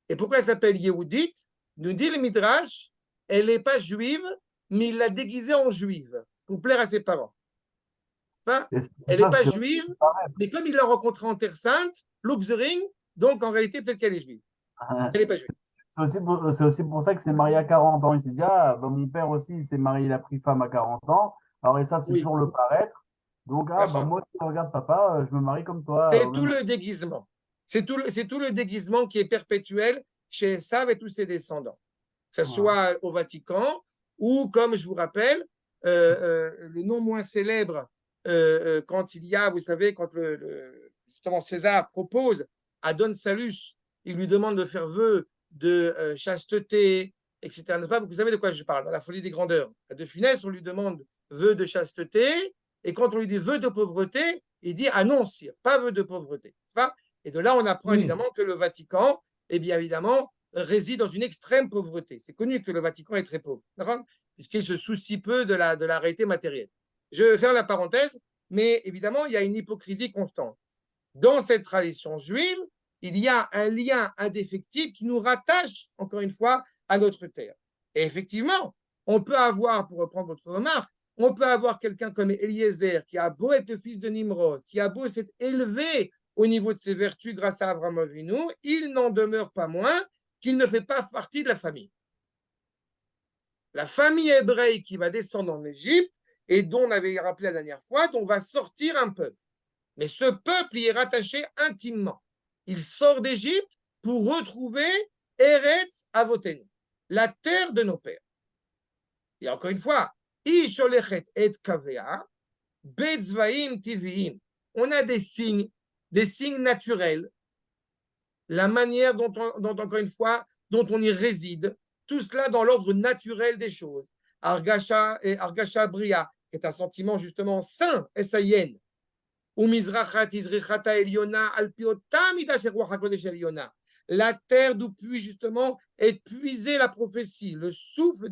Et pourquoi elle s'appelle Yehudit? Nous dit le Midrash, elle n'est pas juive, mais il l'a déguisée en juive pour plaire à ses parents. Elle n'est pas juive, mais comme il l'a rencontrée en Terre Sainte, Luxering, donc en réalité, peut-être qu'elle est juive. Elle n'est pas juive. C'est aussi pour ça que c'est marié à 40 ans. Il s'est dit, mon père aussi, il s'est marié, il a pris femme à 40 ans. Alors, et ça, c'est toujours le paraître. Donc, moi, si regarde papa, je me marie comme toi. C'est tout le déguisement. C'est tout le déguisement qui est perpétuel chez Esav et tous ses descendants. Que ce soit au Vatican ou, comme je vous rappelle, le nom moins célèbre quand il y a, vous savez, quand justement César propose à Don Salus, il lui demande de faire vœu de chasteté, etc. Vous savez de quoi je parle, dans la folie des grandeurs. À De Funès, on lui demande vœu de chasteté, et quand on lui dit vœu de pauvreté, il dit ah non, sire, pas vœu de pauvreté. Et de là, on apprend évidemment que le Vatican, eh bien évidemment, réside dans une extrême pauvreté. C'est connu que le Vatican est très pauvre, puisqu'il se soucie peu de la réalité matérielle. Je ferme la parenthèse, mais évidemment, il y a une hypocrisie constante. Dans cette tradition juive, il y a un lien indéfectible qui nous rattache, encore une fois, à notre terre. Et effectivement, on peut avoir, pour reprendre votre remarque, on peut avoir quelqu'un comme Eliezer, qui a beau être le fils de Nimrod, qui a beau s'être élevé au niveau de ses vertus grâce à Abraham Avinu, il n'en demeure pas moins qu'il ne fait pas partie de la famille. La famille hébraïque qui va descendre en Égypte, et dont on avait rappelé la dernière fois, dont va sortir un peuple. Mais ce peuple y est rattaché intimement. Il sort d'Égypte pour retrouver Eretz Avotenu, la terre de nos pères. Et encore une fois, Isholechet et Kavea, Betzvaim Tiviim. On a des signes naturels, la manière dont encore une fois, dont on y réside, tout cela dans l'ordre naturel des choses. Argasha et Argasha Bria, qui est un sentiment justement sain, S-A-I-N. Ou Mizrachat Izrichata Eliona Alpiota Midash Ruach HaKodesh Eliona. La terre d'où puis justement est puisée la prophétie, le souffle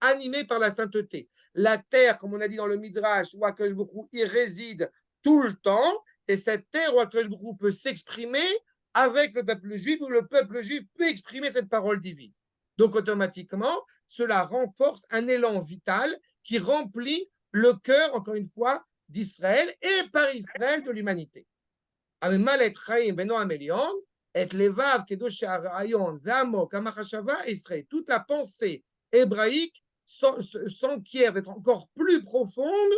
animé par la sainteté. La terre, comme on a dit dans le Midrash, où Akadosh Baruch Hu y réside tout le temps, et cette terre où Akadosh Baruch Hu peut s'exprimer avec le peuple juif, où le peuple juif peut exprimer cette parole divine. Donc automatiquement, cela renforce un élan vital qui remplit le cœur, encore une fois, d'Israël et par Israël de l'humanité. Toute la pensée hébraïque s'enquiert d'être encore plus profonde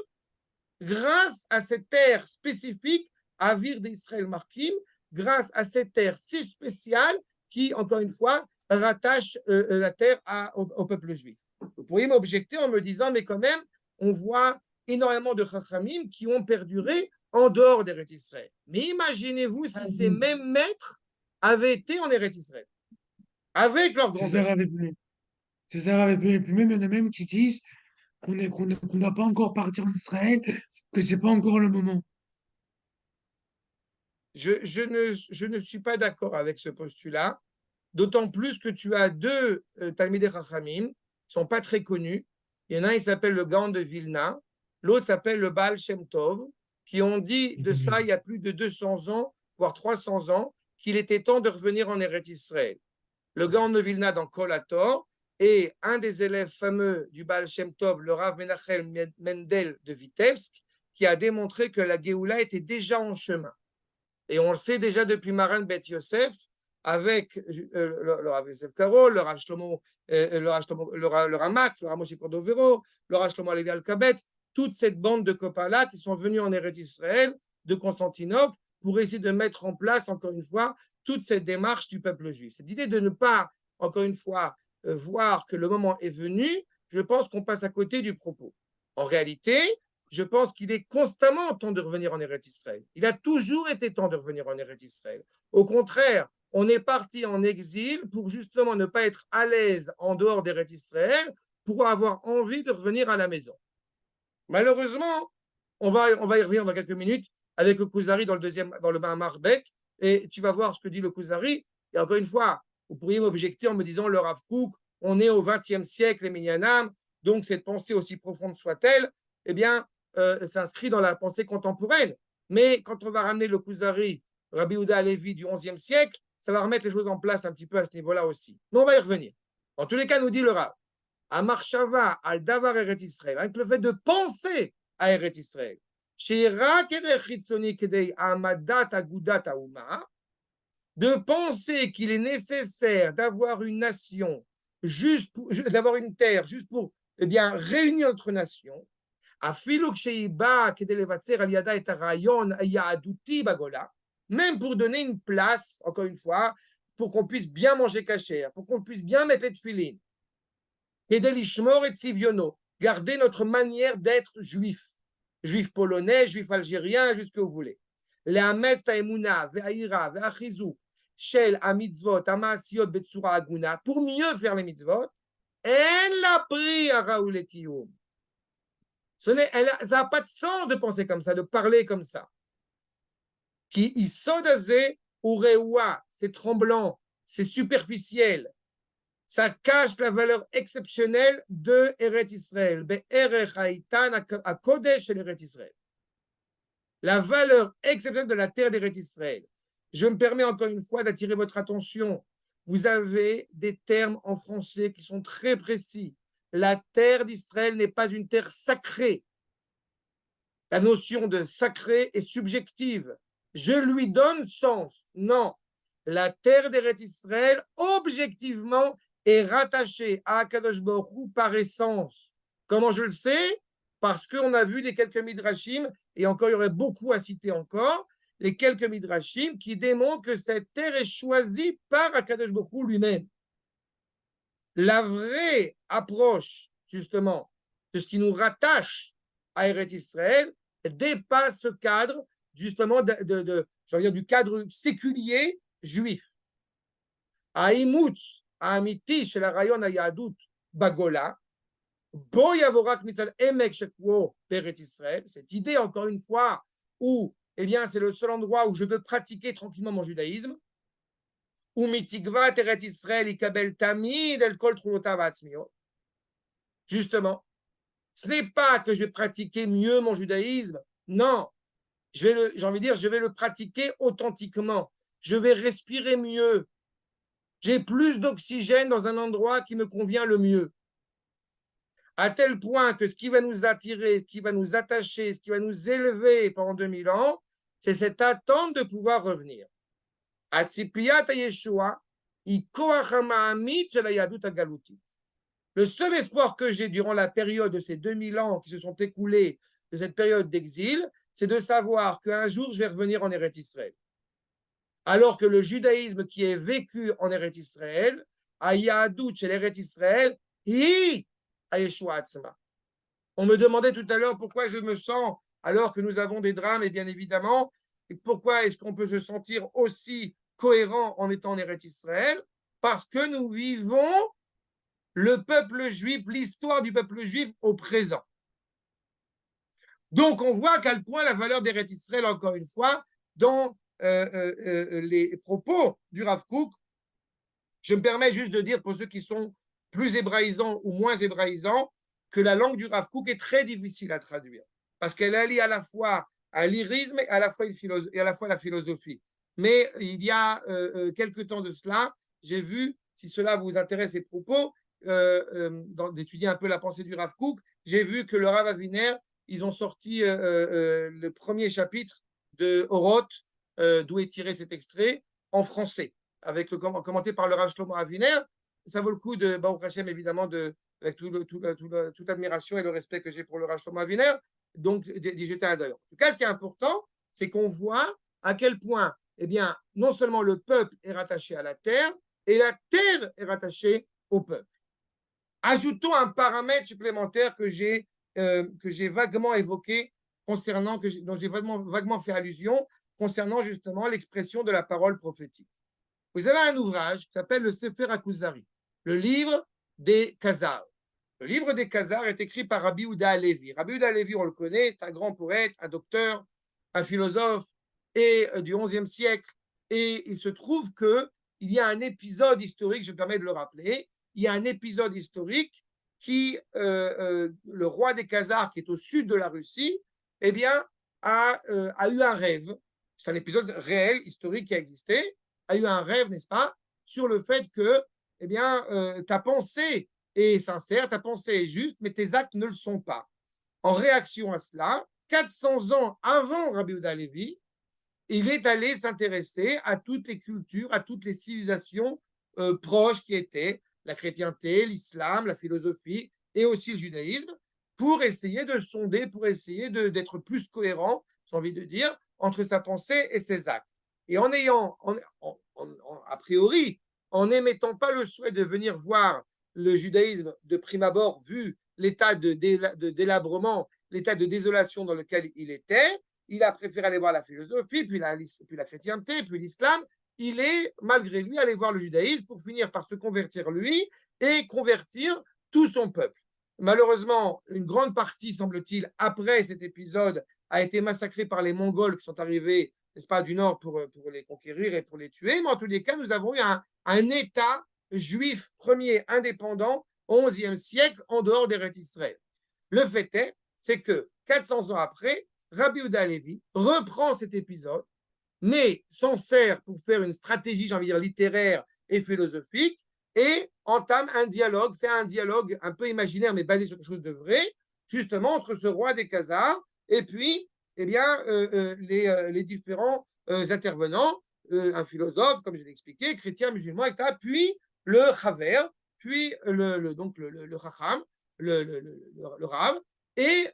grâce à cette terre spécifique, Avir d'Israël Markim, grâce à cette terre si spéciale qui, encore une fois, rattache la terre au peuple juif. Vous pourriez m'objecter en me disant, mais quand même, on voit énormément de chachamim qui ont perduré en dehors d'Eretz Israël. Mais imaginez-vous si ces mêmes maîtres avaient été en Eretz Israël, avec leur grandeur. César avait pu, et puis même, il y en a même qui disent qu'on n'a pas encore parti en Israël, que c'est pas encore le moment. Je ne suis pas d'accord avec ce postulat, d'autant plus que tu as deux Talmidei Chachamim, qui ne sont pas très connus. Il y en a un, il s'appelle le Gaon de Vilna, l'autre s'appelle le Baal Shem Tov, qui ont dit de ça il y a plus de 200 ans, voire 300 ans, qu'il était temps de revenir en Eretz Israël. Le Gaon de Vilna dans Kol HaTor et un des élèves fameux du Baal Shem Tov, le Rav Menachem Mendel de Vitebsk, qui a démontré que la Géoula était déjà en chemin. Et on le sait déjà depuis Maran Bet Yosef, avec le Rav Yosef Karo, le Rav Shlomo, le Ramak, le Rav Moshe Cordovero, le Rav Shlomo Alevi Alkabetz, toute cette bande de copains-là qui sont venus en Eretz Israël, de Constantinople, pour essayer de mettre en place, encore une fois, toute cette démarche du peuple juif. Cette idée de ne pas, encore une fois, voir que le moment est venu, je pense qu'on passe à côté du propos. En réalité, je pense qu'il est constamment temps de revenir en Eretz Israël. Il a toujours été temps de revenir en Eretz Israël. Au contraire, on est parti en exil pour justement ne pas être à l'aise en dehors d'Eretz Israël, pour avoir envie de revenir à la maison. Malheureusement, on va y revenir dans quelques minutes avec le Kuzari dans le Mahamar Bet, et tu vas voir ce que dit le Kuzari. Et encore une fois, vous pourriez m'objecter en me disant, le Rav Kook, on est au XXe siècle, les Minyanam, donc cette pensée aussi profonde soit-elle, eh bien, s'inscrit dans la pensée contemporaine. Mais quand on va ramener le Kuzari, Rabbi Yehuda Halevi du XIe siècle, ça va remettre les choses en place un petit peu à ce niveau-là aussi. Mais on va y revenir. En tous les cas, nous dit le Rav, Amarshava al Davar Eretz Israël, avec le fait de penser à Eretz Israël, de penser qu'il est nécessaire d'avoir une nation, d'avoir une terre, juste pour réunir notre nation, même pour donner une place, encore une fois, pour qu'on puisse bien manger cachère, pour qu'on puisse bien mettre les tefilines, et de l'ishmor et tziviono, garder notre manière d'être juif. juif polonais, juif algérien, jusque vous voulez. Le'ametz ta'emuna ve'aira ve'achizuk shel hamitzvot ha'ma'asiyot betzura aguna, pour mieux faire les mitzvot, en la pri haraou lekiyum. Ça n'a pas de sens de penser comme ça, de parler comme ça. Qui isodazé ou rewa, c'est tremblant, c'est superficiel. Ça cache la valeur exceptionnelle de Eretz Israël. Be'erech ha'itan ha'kodesh shel Eretz Israël. La valeur exceptionnelle de la terre d'Eretz Israël. Je me permets encore une fois d'attirer votre attention. Vous avez des termes en français qui sont très précis. La terre d'Israël n'est pas une terre sacrée. La notion de sacré est subjective. Je lui donne sens. Non. La terre d'Eretz Israël, objectivement, est rattachée à Akadosh Baruch Hu par essence. Comment je le sais? Parce qu'on a vu les quelques midrashim, et encore, il y aurait beaucoup à citer encore, les quelques midrashim qui démontrent que cette terre est choisie par Akadosh Baruch Hu lui-même. La vraie approche, justement, de ce qui nous rattache à Eretz Israël dépasse ce cadre, justement, du cadre séculier juif. Haïmoutz, Amiti, chez la Rayon Ayadut Bagola, Bo Yavorak Mitzad Emek Shekwo Peret Israël, cette idée, encore une fois, où, eh bien, c'est le seul endroit où je peux pratiquer tranquillement mon judaïsme, où Mitikva Teret Israël Ikabel Tamid El Kol Trulotav Atzmiot. Justement, ce n'est pas que je vais pratiquer mieux mon judaïsme, non, j'ai envie de dire, je vais le pratiquer authentiquement, je vais respirer mieux, j'ai plus d'oxygène dans un endroit qui me convient le mieux. À tel point que ce qui va nous attirer, ce qui va nous attacher, ce qui va nous élever pendant 2000 ans, c'est cette attente de pouvoir revenir. Le seul espoir que j'ai durant la période de ces 2000 ans qui se sont écoulés, de cette période d'exil, c'est de savoir qu'un jour je vais revenir en Eretz Israël. Alors que le judaïsme qui est vécu en Eretz Israël, à Yahadut chez l'Eretz Israël, on me demandait tout à l'heure pourquoi je me sens, alors que nous avons des drames, et bien évidemment, et pourquoi est-ce qu'on peut se sentir aussi cohérent en étant en Eretz Israël? Parce que nous vivons le peuple juif, l'histoire du peuple juif au présent. Donc, on voit à quel point la valeur d'Eretz Israël, encore une fois, dans les propos du Rav Kook, je me permets juste de dire pour ceux qui sont plus hébraïsants ou moins hébraïsants, que la langue du Rav Kook est très difficile à traduire, parce qu'elle allie à la fois un lyrisme et à la fois la philosophie. Mais il y a quelque temps de cela, j'ai vu, si cela vous intéresse ces propos, d'étudier un peu la pensée du Rav Kook, j'ai vu que le Rav Aviner, ils ont sorti le premier chapitre de Oroth, d'où est tiré cet extrait, en français, avec commenté par le Rav Shlomo Aviner. Ça vaut le coup de Baruch Hashem, évidemment, avec toute l'admiration et le respect que j'ai pour le Rav Shlomo Aviner, donc d'y jeter un œil. En tout cas, ce qui est important, c'est qu'on voit à quel point, eh bien, non seulement le peuple est rattaché à la terre, et la terre est rattachée au peuple. Ajoutons un paramètre supplémentaire que j'ai vaguement évoqué, dont j'ai vaguement fait allusion, concernant justement l'expression de la parole prophétique. Vous avez un ouvrage qui s'appelle le Sefer HaKuzari, le livre des Khazars. Le livre des Khazars est écrit par Rabbi Yehuda Halevi. Rabbi Yehuda Halevi, on le connaît, c'est un grand poète, un docteur, un philosophe et du XIe siècle. Et il se trouve qu'il y a un épisode historique, je me permets de le rappeler, il y a un épisode historique qui, le roi des Khazars, qui est au sud de la Russie, eh bien, a eu un rêve. C'est un épisode réel, historique qui a existé, a eu un rêve, n'est-ce pas, sur le fait que, eh bien, ta pensée est sincère, ta pensée est juste, mais tes actes ne le sont pas. En réaction à cela, 400 ans avant Rabbi Yehuda Halevi, il est allé s'intéresser à toutes les cultures, à toutes les civilisations proches qui étaient la chrétienté, l'islam, la philosophie et aussi le judaïsme, pour essayer de sonder, pour essayer d'être plus cohérent, j'ai envie de dire, entre sa pensée et ses actes. Et a priori, en n'émettant pas le souhait de venir voir le judaïsme de prime abord, vu l'état de délabrement l'état de désolation dans lequel il était, il a préféré aller voir la philosophie, puis la chrétienté, puis l'islam. Il est, malgré lui, allé voir le judaïsme pour finir par se convertir lui et convertir tout son peuple. Malheureusement, une grande partie, semble-t-il, après cet épisode, a été massacrée par les Mongols qui sont arrivés, n'est-ce pas, du nord pour les conquérir et pour les tuer. Mais en tous les cas, nous avons eu un État juif premier indépendant au XIe siècle en dehors d'Eretz Israël. Le fait est, c'est que 400 ans après, Rabbi Yehuda Halevi reprend cet épisode, mais s'en sert pour faire une stratégie, j'ai envie de dire, littéraire et philosophique, et entame un dialogue, fait un dialogue un peu imaginaire, mais basé sur quelque chose de vrai, justement entre ce roi des Khazars et puis eh bien, les différents intervenants, un philosophe, comme je l'ai expliqué, chrétien, musulman, etc., puis le Chaver, puis le Chacham, le Rav, et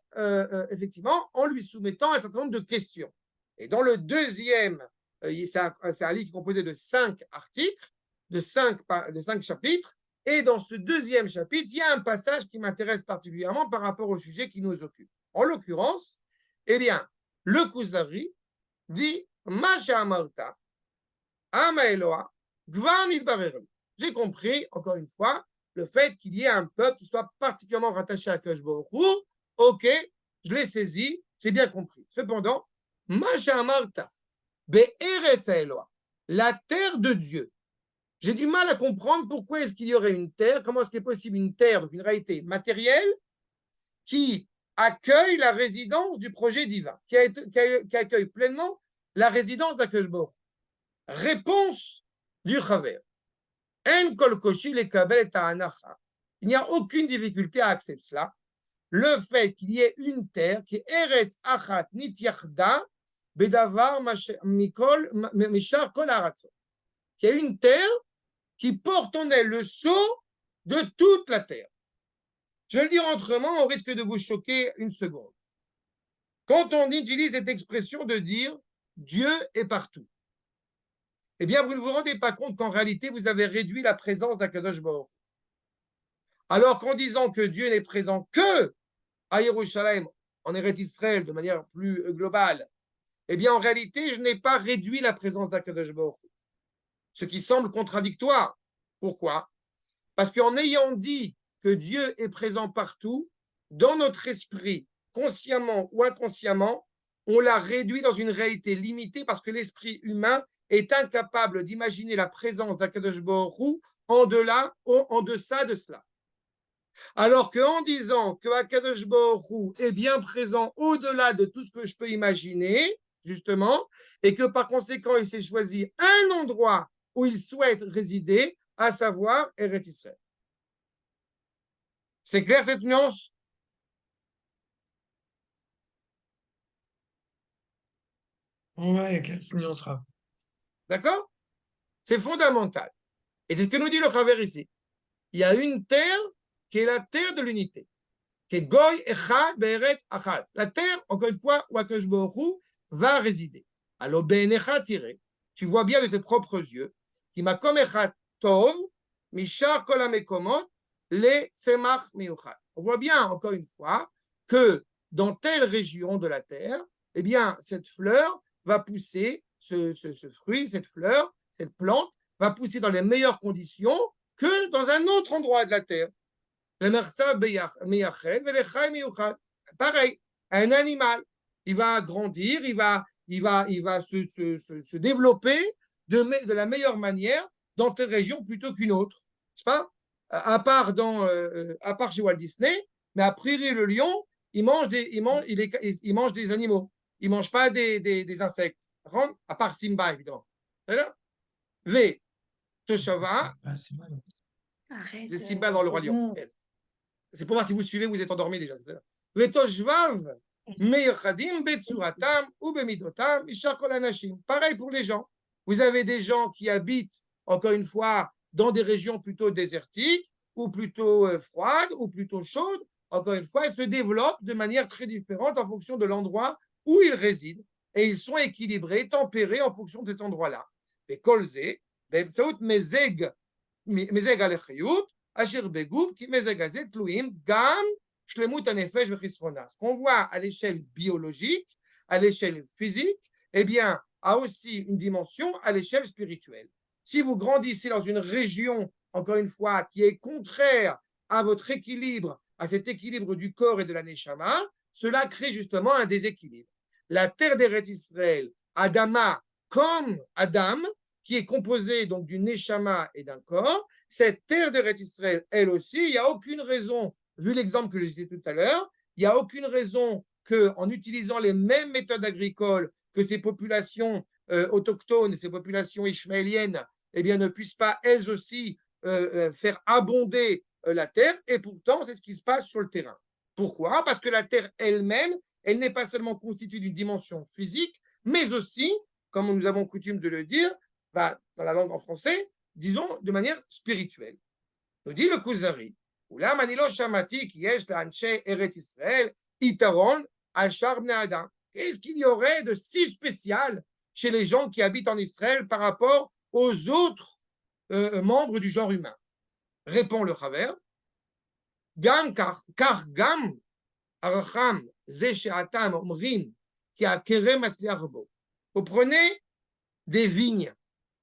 effectivement, en lui soumettant un certain nombre de questions. Et dans le deuxième, c'est un livre qui est composé de 5 articles, de 5 chapitres, et dans ce deuxième chapitre, il y a un passage qui m'intéresse particulièrement par rapport au sujet qui nous occupe. En l'occurrence, eh bien, le Kuzari dit « Masha Amarta, Ama Eloa, Gvar Nidbarerem » J'ai compris, encore une fois, le fait qu'il y ait un peuple qui soit particulièrement rattaché à Akadosh Baruch Hu. Ok, je l'ai saisi, j'ai bien compris. Cependant, Masha Amarta, Be'eretz Eloa, la terre de Dieu. J'ai du mal à comprendre pourquoi est-ce qu'il y aurait une terre, comment est-ce qu'il est possible une terre, donc une réalité matérielle, qui accueille la résidence du projet divin, qui accueille pleinement la résidence d'Akadosh Baruch Hu. Réponse du Chaver. En kol koshi lekabel et ha'anacha. Il n'y a aucune difficulté à accepter cela. Le fait qu'il y ait une terre qui est Eretz Achat Nityachda Bedavar Mikol Mishar Kol Haratzot. Qui est une terre qui porte en elle le sceau de toute la terre. Je vais le dire autrement, on risque de vous choquer une seconde. Quand on utilise cette expression de dire Dieu est partout, eh bien, vous ne vous rendez pas compte qu'en réalité, vous avez réduit la présence d'Akadosh Baruch Hu. Alors qu'en disant que Dieu n'est présent que à Yerushalayim, en Eretz Israël, de manière plus globale, eh bien, en réalité, je n'ai pas réduit la présence d'Akadosh Baruch Hu. Ce qui semble contradictoire. Pourquoi? Parce qu'en ayant dit que Dieu est présent partout, dans notre esprit, consciemment ou inconsciemment, on l'a réduit dans une réalité limitée parce que l'esprit humain est incapable d'imaginer la présence d'Akadosh Baruch Hu en deçà de cela. Alors qu'en disant que Akadosh Baruch Hu est bien présent au-delà de tout ce que je peux imaginer, justement, et que par conséquent, il s'est choisi un endroit où il souhaite résider, à savoir Eretz Israël. C'est clair cette nuance? Ouais, quelle nuance sera. D'accord? C'est fondamental. Et c'est ce que nous dit le Chaver ici. Il y a une terre qui est la terre de l'unité, qui est Goy Echad Be'eretz Achad. La terre, encore une fois, où Akadosh Baruch Hu va résider. Alors, Be'enecha tiré, tu vois bien de tes propres yeux, qui m'a comme Echad Tov, Mishar Kol HaMekomot, le Tzemach Miyuchad. On voit bien, encore une fois, que dans telle région de la terre, eh bien, cette fleur va pousser, ce fruit, cette fleur, cette plante, va pousser dans les meilleures conditions que dans un autre endroit de la terre. Pareil, un animal, il va grandir, il va se développer de la meilleure manière dans telle région plutôt qu'une autre. C'est pas? À part chez Walt Disney, mais à Prairie le lion, il mange des animaux. Il ne mange pas des insectes. À part Simba, évidemment. V. Toshava. C'est Simba dans le Roi Lion. C'est pour voir si vous suivez, vous êtes endormi déjà. V. Toshvav. Meirchadim betsuratam ou bemidotam ishar kol anashim. Pareil pour les gens. Vous avez des gens qui habitent, encore une fois, dans des régions plutôt désertiques, ou plutôt froides, ou plutôt chaudes. Encore une fois, ils se développent de manière très différente en fonction de l'endroit où ils résident. Et ils sont équilibrés, tempérés en fonction de cet endroit-là. Et kolze, באמצעות מזג הלחיות, אשר בגוף כי מזג הזה תלויים גם shlemut hanefesh vechisrona. Ce qu'on voit à l'échelle biologique, à l'échelle physique, eh bien, a aussi une dimension à l'échelle spirituelle. Si vous grandissez dans une région, encore une fois, qui est contraire à votre équilibre, à cet équilibre du corps et de la neshama, cela crée justement un déséquilibre. La terre d'Eretz Israël, Adama, comme Adam, qui est composée donc d'une neshama et d'un corps, cette terre d'Eretz Israël, elle aussi, il n'y a aucune raison, vu l'exemple que je disais tout à l'heure, il n'y a aucune raison qu'en utilisant les mêmes méthodes agricoles que ces populations autochtones, ces populations ishmaéliennes, eh bien, ne puissent pas elles aussi faire abonder la terre, et pourtant, c'est ce qui se passe sur le terrain. Pourquoi? Parce que la terre elle-même, elle n'est pas seulement constituée d'une dimension physique, mais aussi, comme nous avons coutume de le dire, dans la langue en français, disons de manière spirituelle. Nous dit le Kuzari, Ulam anilo shamati ki yesh la'anshe Eretz Israël itaron al shar bnei Adam. Qu'est-ce qu'il y aurait de si spécial chez les gens qui habitent en Israël par rapport aux autres membres du genre humain? Répond le Chaver, Gam kar gam aracham ze she'atam omrim ki hakerem matzliach bo. Vous prenez des vignes.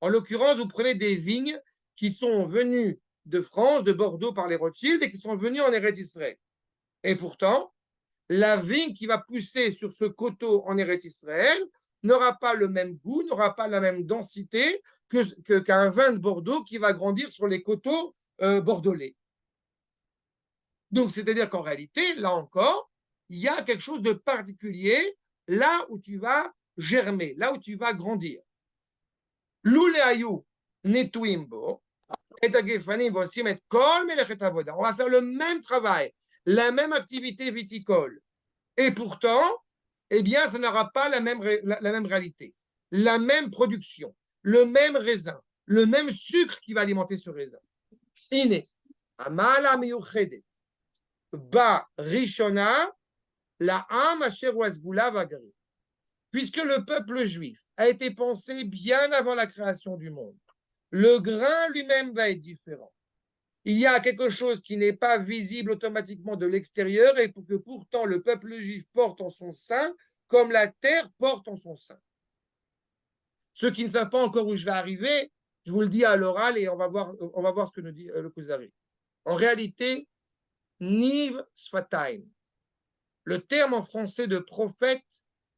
En l'occurrence, vous prenez des vignes qui sont venues de France, de Bordeaux par les Rothschild et qui sont venues en Eretz Israël. Et pourtant, la vigne qui va pousser sur ce coteau en Eretz Israël n'aura pas le même goût, n'aura pas la même densité qu'un vin de Bordeaux qui va grandir sur les coteaux bordelais. Donc, c'est-à-dire qu'en réalité, là encore, il y a quelque chose de particulier là où tu vas germer, là où tu vas grandir. On va faire le même travail, la même activité viticole. Et pourtant, eh bien, ça n'aura pas la même réalité, la même production, le même raisin, le même sucre qui va alimenter ce raisin. Ine, amala miyuchedet, ba rishona, la am asher wasgula vagri. Puisque le peuple juif a été pensé bien avant la création du monde, le grain lui-même va être différent. Il y a quelque chose qui n'est pas visible automatiquement de l'extérieur et que pourtant le peuple juif porte en son sein comme la terre porte en son sein. Ceux qui ne savent pas encore où je vais arriver, je vous le dis à l'oral et on va voir ce que nous dit le Kuzari. En réalité, Niv Sfataim, le terme en français de prophète,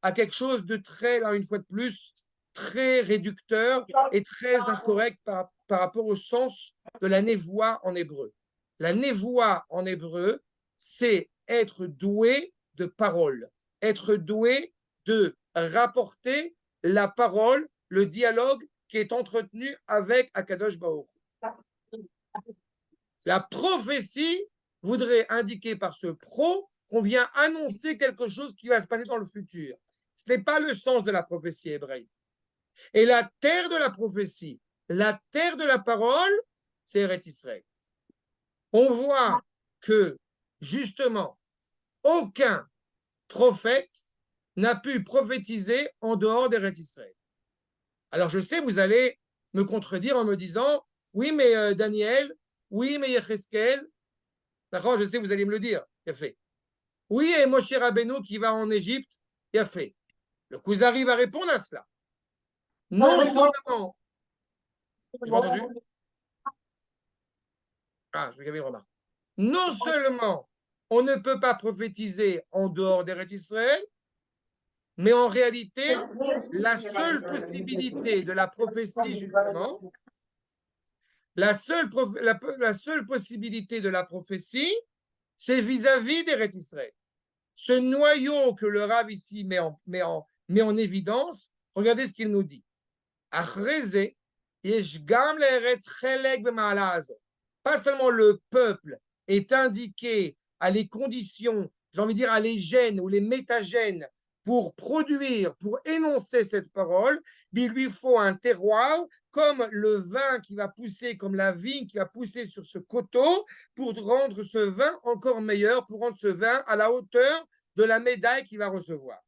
a quelque chose de très, là une fois de plus, très réducteur et très incorrect par rapport au sens de la névoie en hébreu. La névoie en hébreu, c'est être doué de parole, être doué de rapporter la parole, le dialogue qui est entretenu avec Akadosh Baruch Hu. La prophétie voudrait indiquer par ce pro qu'on vient annoncer quelque chose qui va se passer dans le futur. Ce n'est pas le sens de la prophétie hébraïque. Et la terre de la prophétie, la terre de la parole, c'est Eretz Israël. On voit que, justement, aucun prophète n'a pu prophétiser en dehors d'Eretz Israël. Alors, je sais, vous allez me contredire en me disant, oui, mais Daniel, oui, mais Yecheskel, d'accord, je sais, vous allez me le dire, il a fait. Oui, et Moshe Rabbeinu qui va en Égypte, il a fait. Le Kuzari va répondre à cela. Non seulement, j'ai pas entendu. Ah, je vais une remarque. Non seulement on ne peut pas prophétiser en dehors d'Eretz Israël, mais en réalité, la seule possibilité de la prophétie, justement, la seule possibilité de la prophétie, c'est vis-à-vis d'Eretz Israël. Ce noyau que le Rav ici met en évidence, regardez ce qu'il nous dit. Pas seulement le peuple est indiqué à les conditions, j'ai envie de dire à les gènes ou les métagènes pour produire, pour énoncer cette parole, mais il lui faut un terroir comme le vin qui va pousser, comme la vigne qui va pousser sur ce coteau pour rendre ce vin encore meilleur, pour rendre ce vin à la hauteur de la médaille qu'il va recevoir.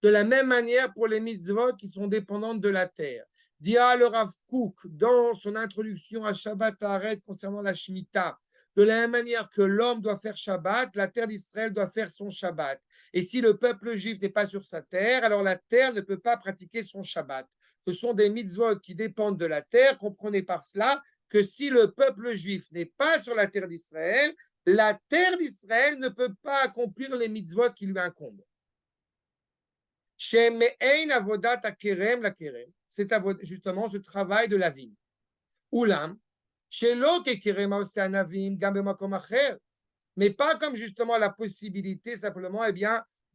De la même manière pour les mitzvot qui sont dépendantes de la terre. Dira le Rav Kook dans son introduction à Shabbat Haaretz concernant la Shemitah, de la même manière que l'homme doit faire Shabbat, la terre d'Israël doit faire son Shabbat. Et si le peuple juif n'est pas sur sa terre, alors la terre ne peut pas pratiquer son Shabbat. Ce sont des mitzvot qui dépendent de la terre. Comprenez par cela que si le peuple juif n'est pas sur la terre d'Israël ne peut pas accomplir les mitzvot qui lui incombent. C'est justement ce travail de la vigne. Oulam, mais pas comme justement la possibilité simplement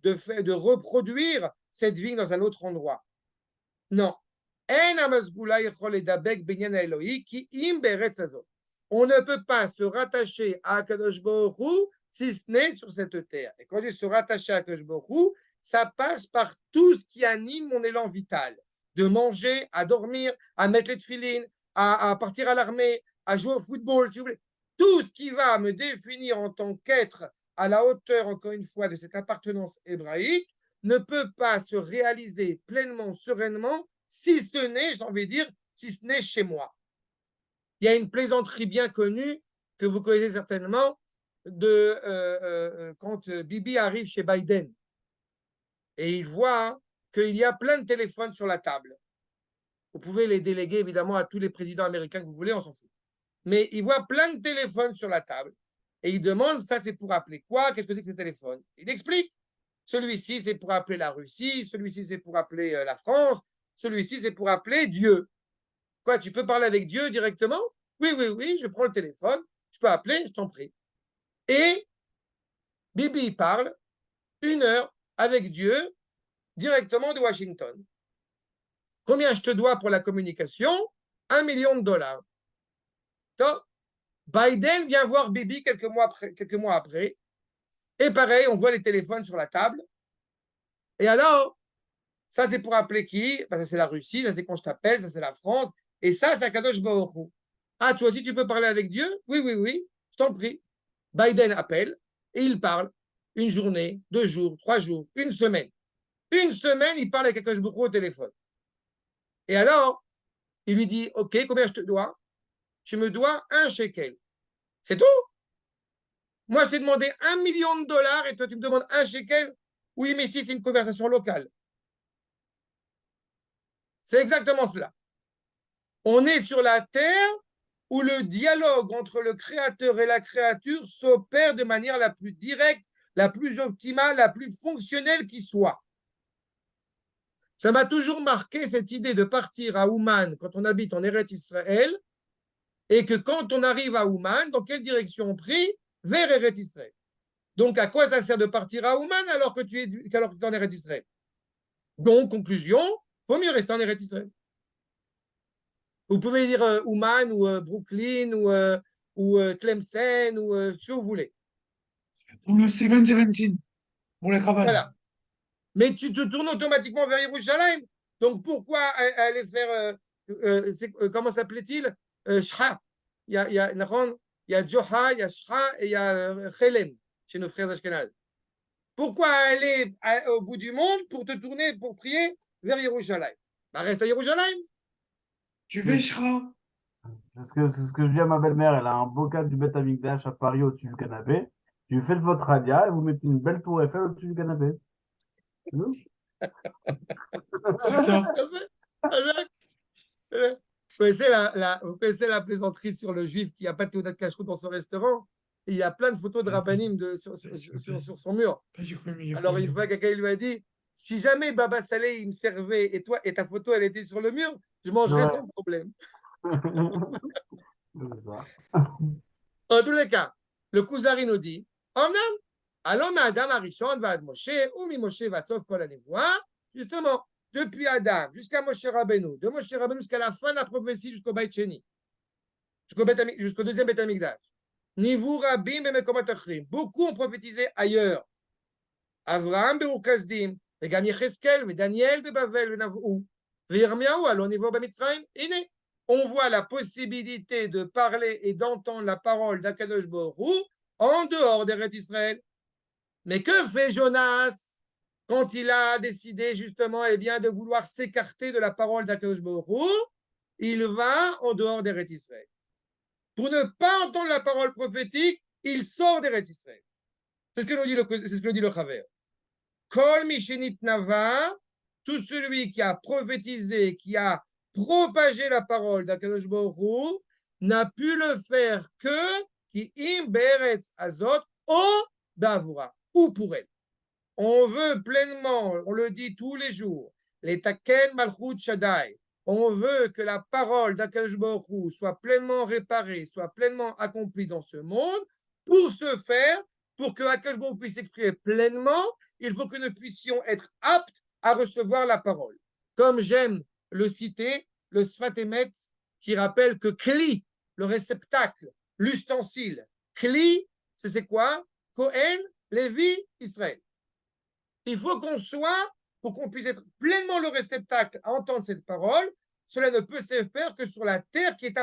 de reproduire cette vigne dans un autre endroit. Non. On ne peut pas se rattacher à Akadosh Baruch Hu si ce n'est sur cette terre. Et quand je dis se rattacher à Akadosh Baruch Hu, ça passe par tout ce qui anime mon élan vital. De manger, à dormir, à mettre les tefilines, à partir à l'armée, à jouer au football, si vous voulez. Tout ce qui va me définir en tant qu'être à la hauteur, encore une fois, de cette appartenance hébraïque, ne peut pas se réaliser pleinement, sereinement, si ce n'est, j'ai envie de dire, si ce n'est chez moi. Il y a une plaisanterie bien connue que vous connaissez certainement quand Bibi arrive chez Biden et il voit qu'il y a plein de téléphones sur la table. Vous pouvez les déléguer évidemment à tous les présidents américains que vous voulez, on s'en fout. Mais il voit plein de téléphones sur la table et il demande, ça c'est pour appeler quoi? Qu'est-ce que c'est que ces téléphones? Il explique. Celui-ci c'est pour appeler la Russie, celui-ci c'est pour appeler la France, celui-ci c'est pour appeler Dieu. Quoi, tu peux parler avec Dieu directement? Oui, je prends le téléphone, je peux appeler, je t'en prie. Et Bibi parle 1 heure avec Dieu directement de Washington. Combien je te dois pour la communication? $1 million. Donc, Biden vient voir Bibi quelques mois après. Et pareil, on voit les téléphones sur la table. Et alors, ça c'est pour appeler qui? Ben, ça c'est la Russie, ça c'est quand je t'appelle, ça c'est la France. Et ça, c'est Akadosh Baruch Hu. Ah, toi aussi, tu peux parler avec Dieu? Oui, je t'en prie. Biden appelle et il parle 1 journée, 2 jours, 3 jours, 1 semaine. 1 semaine, il parle avec Akadosh Baruch Hu au téléphone. Et alors, il lui dit, OK, combien je te dois? Tu me dois 1 shekel. C'est tout? Moi, je t'ai demandé $1 million et toi, tu me demandes 1 shekel? Oui, mais si, c'est une conversation locale. C'est exactement cela. On est sur la terre où le dialogue entre le créateur et la créature s'opère de manière la plus directe, la plus optimale, la plus fonctionnelle qui soit. Ça m'a toujours marqué cette idée de partir à Ouman quand on habite en Eretz Israël et que quand on arrive à Ouman, dans quelle direction on prie? Vers Eretz Israël. Donc, à quoi ça sert de partir à Ouman alors que tu es en Eretz Israël? Donc, conclusion, il vaut mieux rester en Eretz Israël. Vous pouvez dire Ouman ou Brooklyn ou Tlemcen ou ce que vous voulez. Ou le 717 pour les travail. Voilà. Mais tu te tournes automatiquement vers Yerushalayim. Donc pourquoi aller faire, comment s'appelait-il? Shra. Il y a Joha, il y a Shra et il y a Chelem chez nos frères Ashkenaz. Pourquoi aller au bout du monde pour te tourner, pour prier vers Yerushalayim? Bah, reste à Yerushalayim. Tu fais Shra. C'est ce que je dis à ma belle-mère. Elle a un beau cadre du Beth Amikdash à Paris au-dessus du canapé. Tu fais votre radia et vous mettez une belle tour Eiffel au-dessus du canapé. C'est ça. Vous connaissez la plaisanterie sur le juif qui n'a pas de théodat de cacheroute dans son restaurant? Et il y a plein de photos de Rabbanim sur son mur. Alors, une fois, quelqu'un lui a dit, si jamais Baba Saleh il me servait et toi et ta photo elle était sur le mur, je mangerais sans problème. C'est ça. En tous les cas, le Kuzari nous dit, Omnam, allons Adam Arishon va Moshe, ou mi Moshe va Tsof Kol HaNevoah, justement, depuis Adam jusqu'à Moshe Rabbeinu, de Moshe Rabbeinu jusqu'à la fin de la prophétie, jusqu'au Beit Sheni, jusqu'au deuxième Beit Hamikdash. Nivu Rabim Bemekomot Achrim. Beaucoup ont prophétisé ailleurs. Avraham Be'Urkazdim, וגם יחזקאל ודניאל בבבל ונבאו, וירמיהו allons niveau במצרים. הנה, on voit la possibilité de parler et d'entendre la parole d'Akadosh Baruch Hu en dehors d'Eretz Israël. Mais que fait Jonas quand il a décidé justement de vouloir s'écarter de la parole d'Akadosh Baruch Hu? il va en dehors d'Eretz Israël. Pour ne pas entendre la parole prophétique, il sort d'Eretz Israël. C'est ce que nous dit le Chaver. Kol mishenit nava, tout celui qui a prophétisé, qui a propagé la parole d'Akadosh Baruch Hu, n'a pu le faire que qui im beretz azot o bavura, ou pour elle. On veut pleinement, on le dit tous les jours, les taken malchut shaddai. On veut que la parole d'Akadosh Baruch Hu soit pleinement réparée, soit pleinement accomplie dans ce monde. Pour ce faire, pour que Akadosh Baruch Hu puisse s'exprimer pleinement, il faut que nous puissions être aptes à recevoir la parole. Comme j'aime le citer, le Sfat Emet, qui rappelle que Kli, le réceptacle, l'ustensile, Kli, c'est quoi? Kohen, Lévi, Israël. Il faut qu'on soit, pour qu'on puisse être pleinement le réceptacle à entendre cette parole, cela ne peut se faire que sur la terre qui est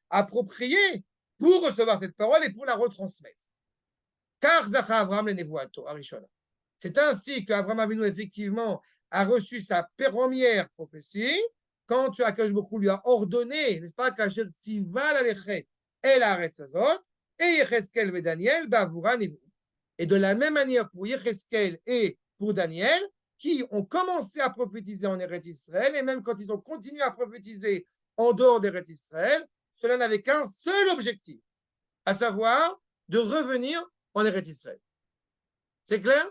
appropriée pour recevoir cette parole et pour la retransmettre. Car Zacha Avraham le Nevuato, Arishona. C'est ainsi qu'Avraham Avinu, effectivement, a reçu sa première prophétie, quand Akadosh Baruch Hu lui a ordonné, n'est-ce pas, qu'Asher Tziva l'Alechet El Haaretz Hazot, et Yecheskel et Daniel, Bavura Nevu. Et de la même manière pour Yecheskel et pour Daniel, qui ont commencé à prophétiser en Eretz Israël, et même quand ils ont continué à prophétiser en dehors d'Eretz Israël, cela n'avait qu'un seul objectif, à savoir de revenir en Eretz Israël. C'est clair?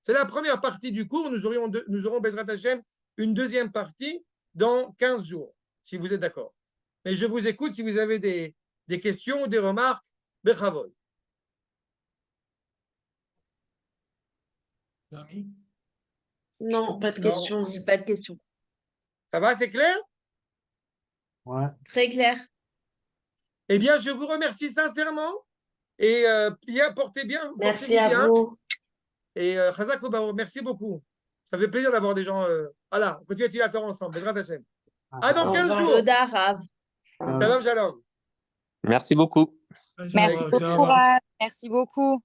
C'est la première partie du cours. Nous aurons Bezrat Hashem une deuxième partie dans 15 jours, si vous êtes d'accord. Et je vous écoute si vous avez des questions ou des remarques. Bechavod. Non, pas de questions. Pas de questions. Ça va, c'est clair? Ouais. Très clair. Eh bien, je vous remercie sincèrement. Et portez bien. Merci à vous. Et Chazak Obaor, merci beaucoup. Ça fait plaisir d'avoir des gens. Voilà, on continue à étudier la Torah ensemble. Bezrat Hashem. À dans 15 jours. Shalom, shalom. Merci beaucoup. Merci beaucoup. Merci beaucoup.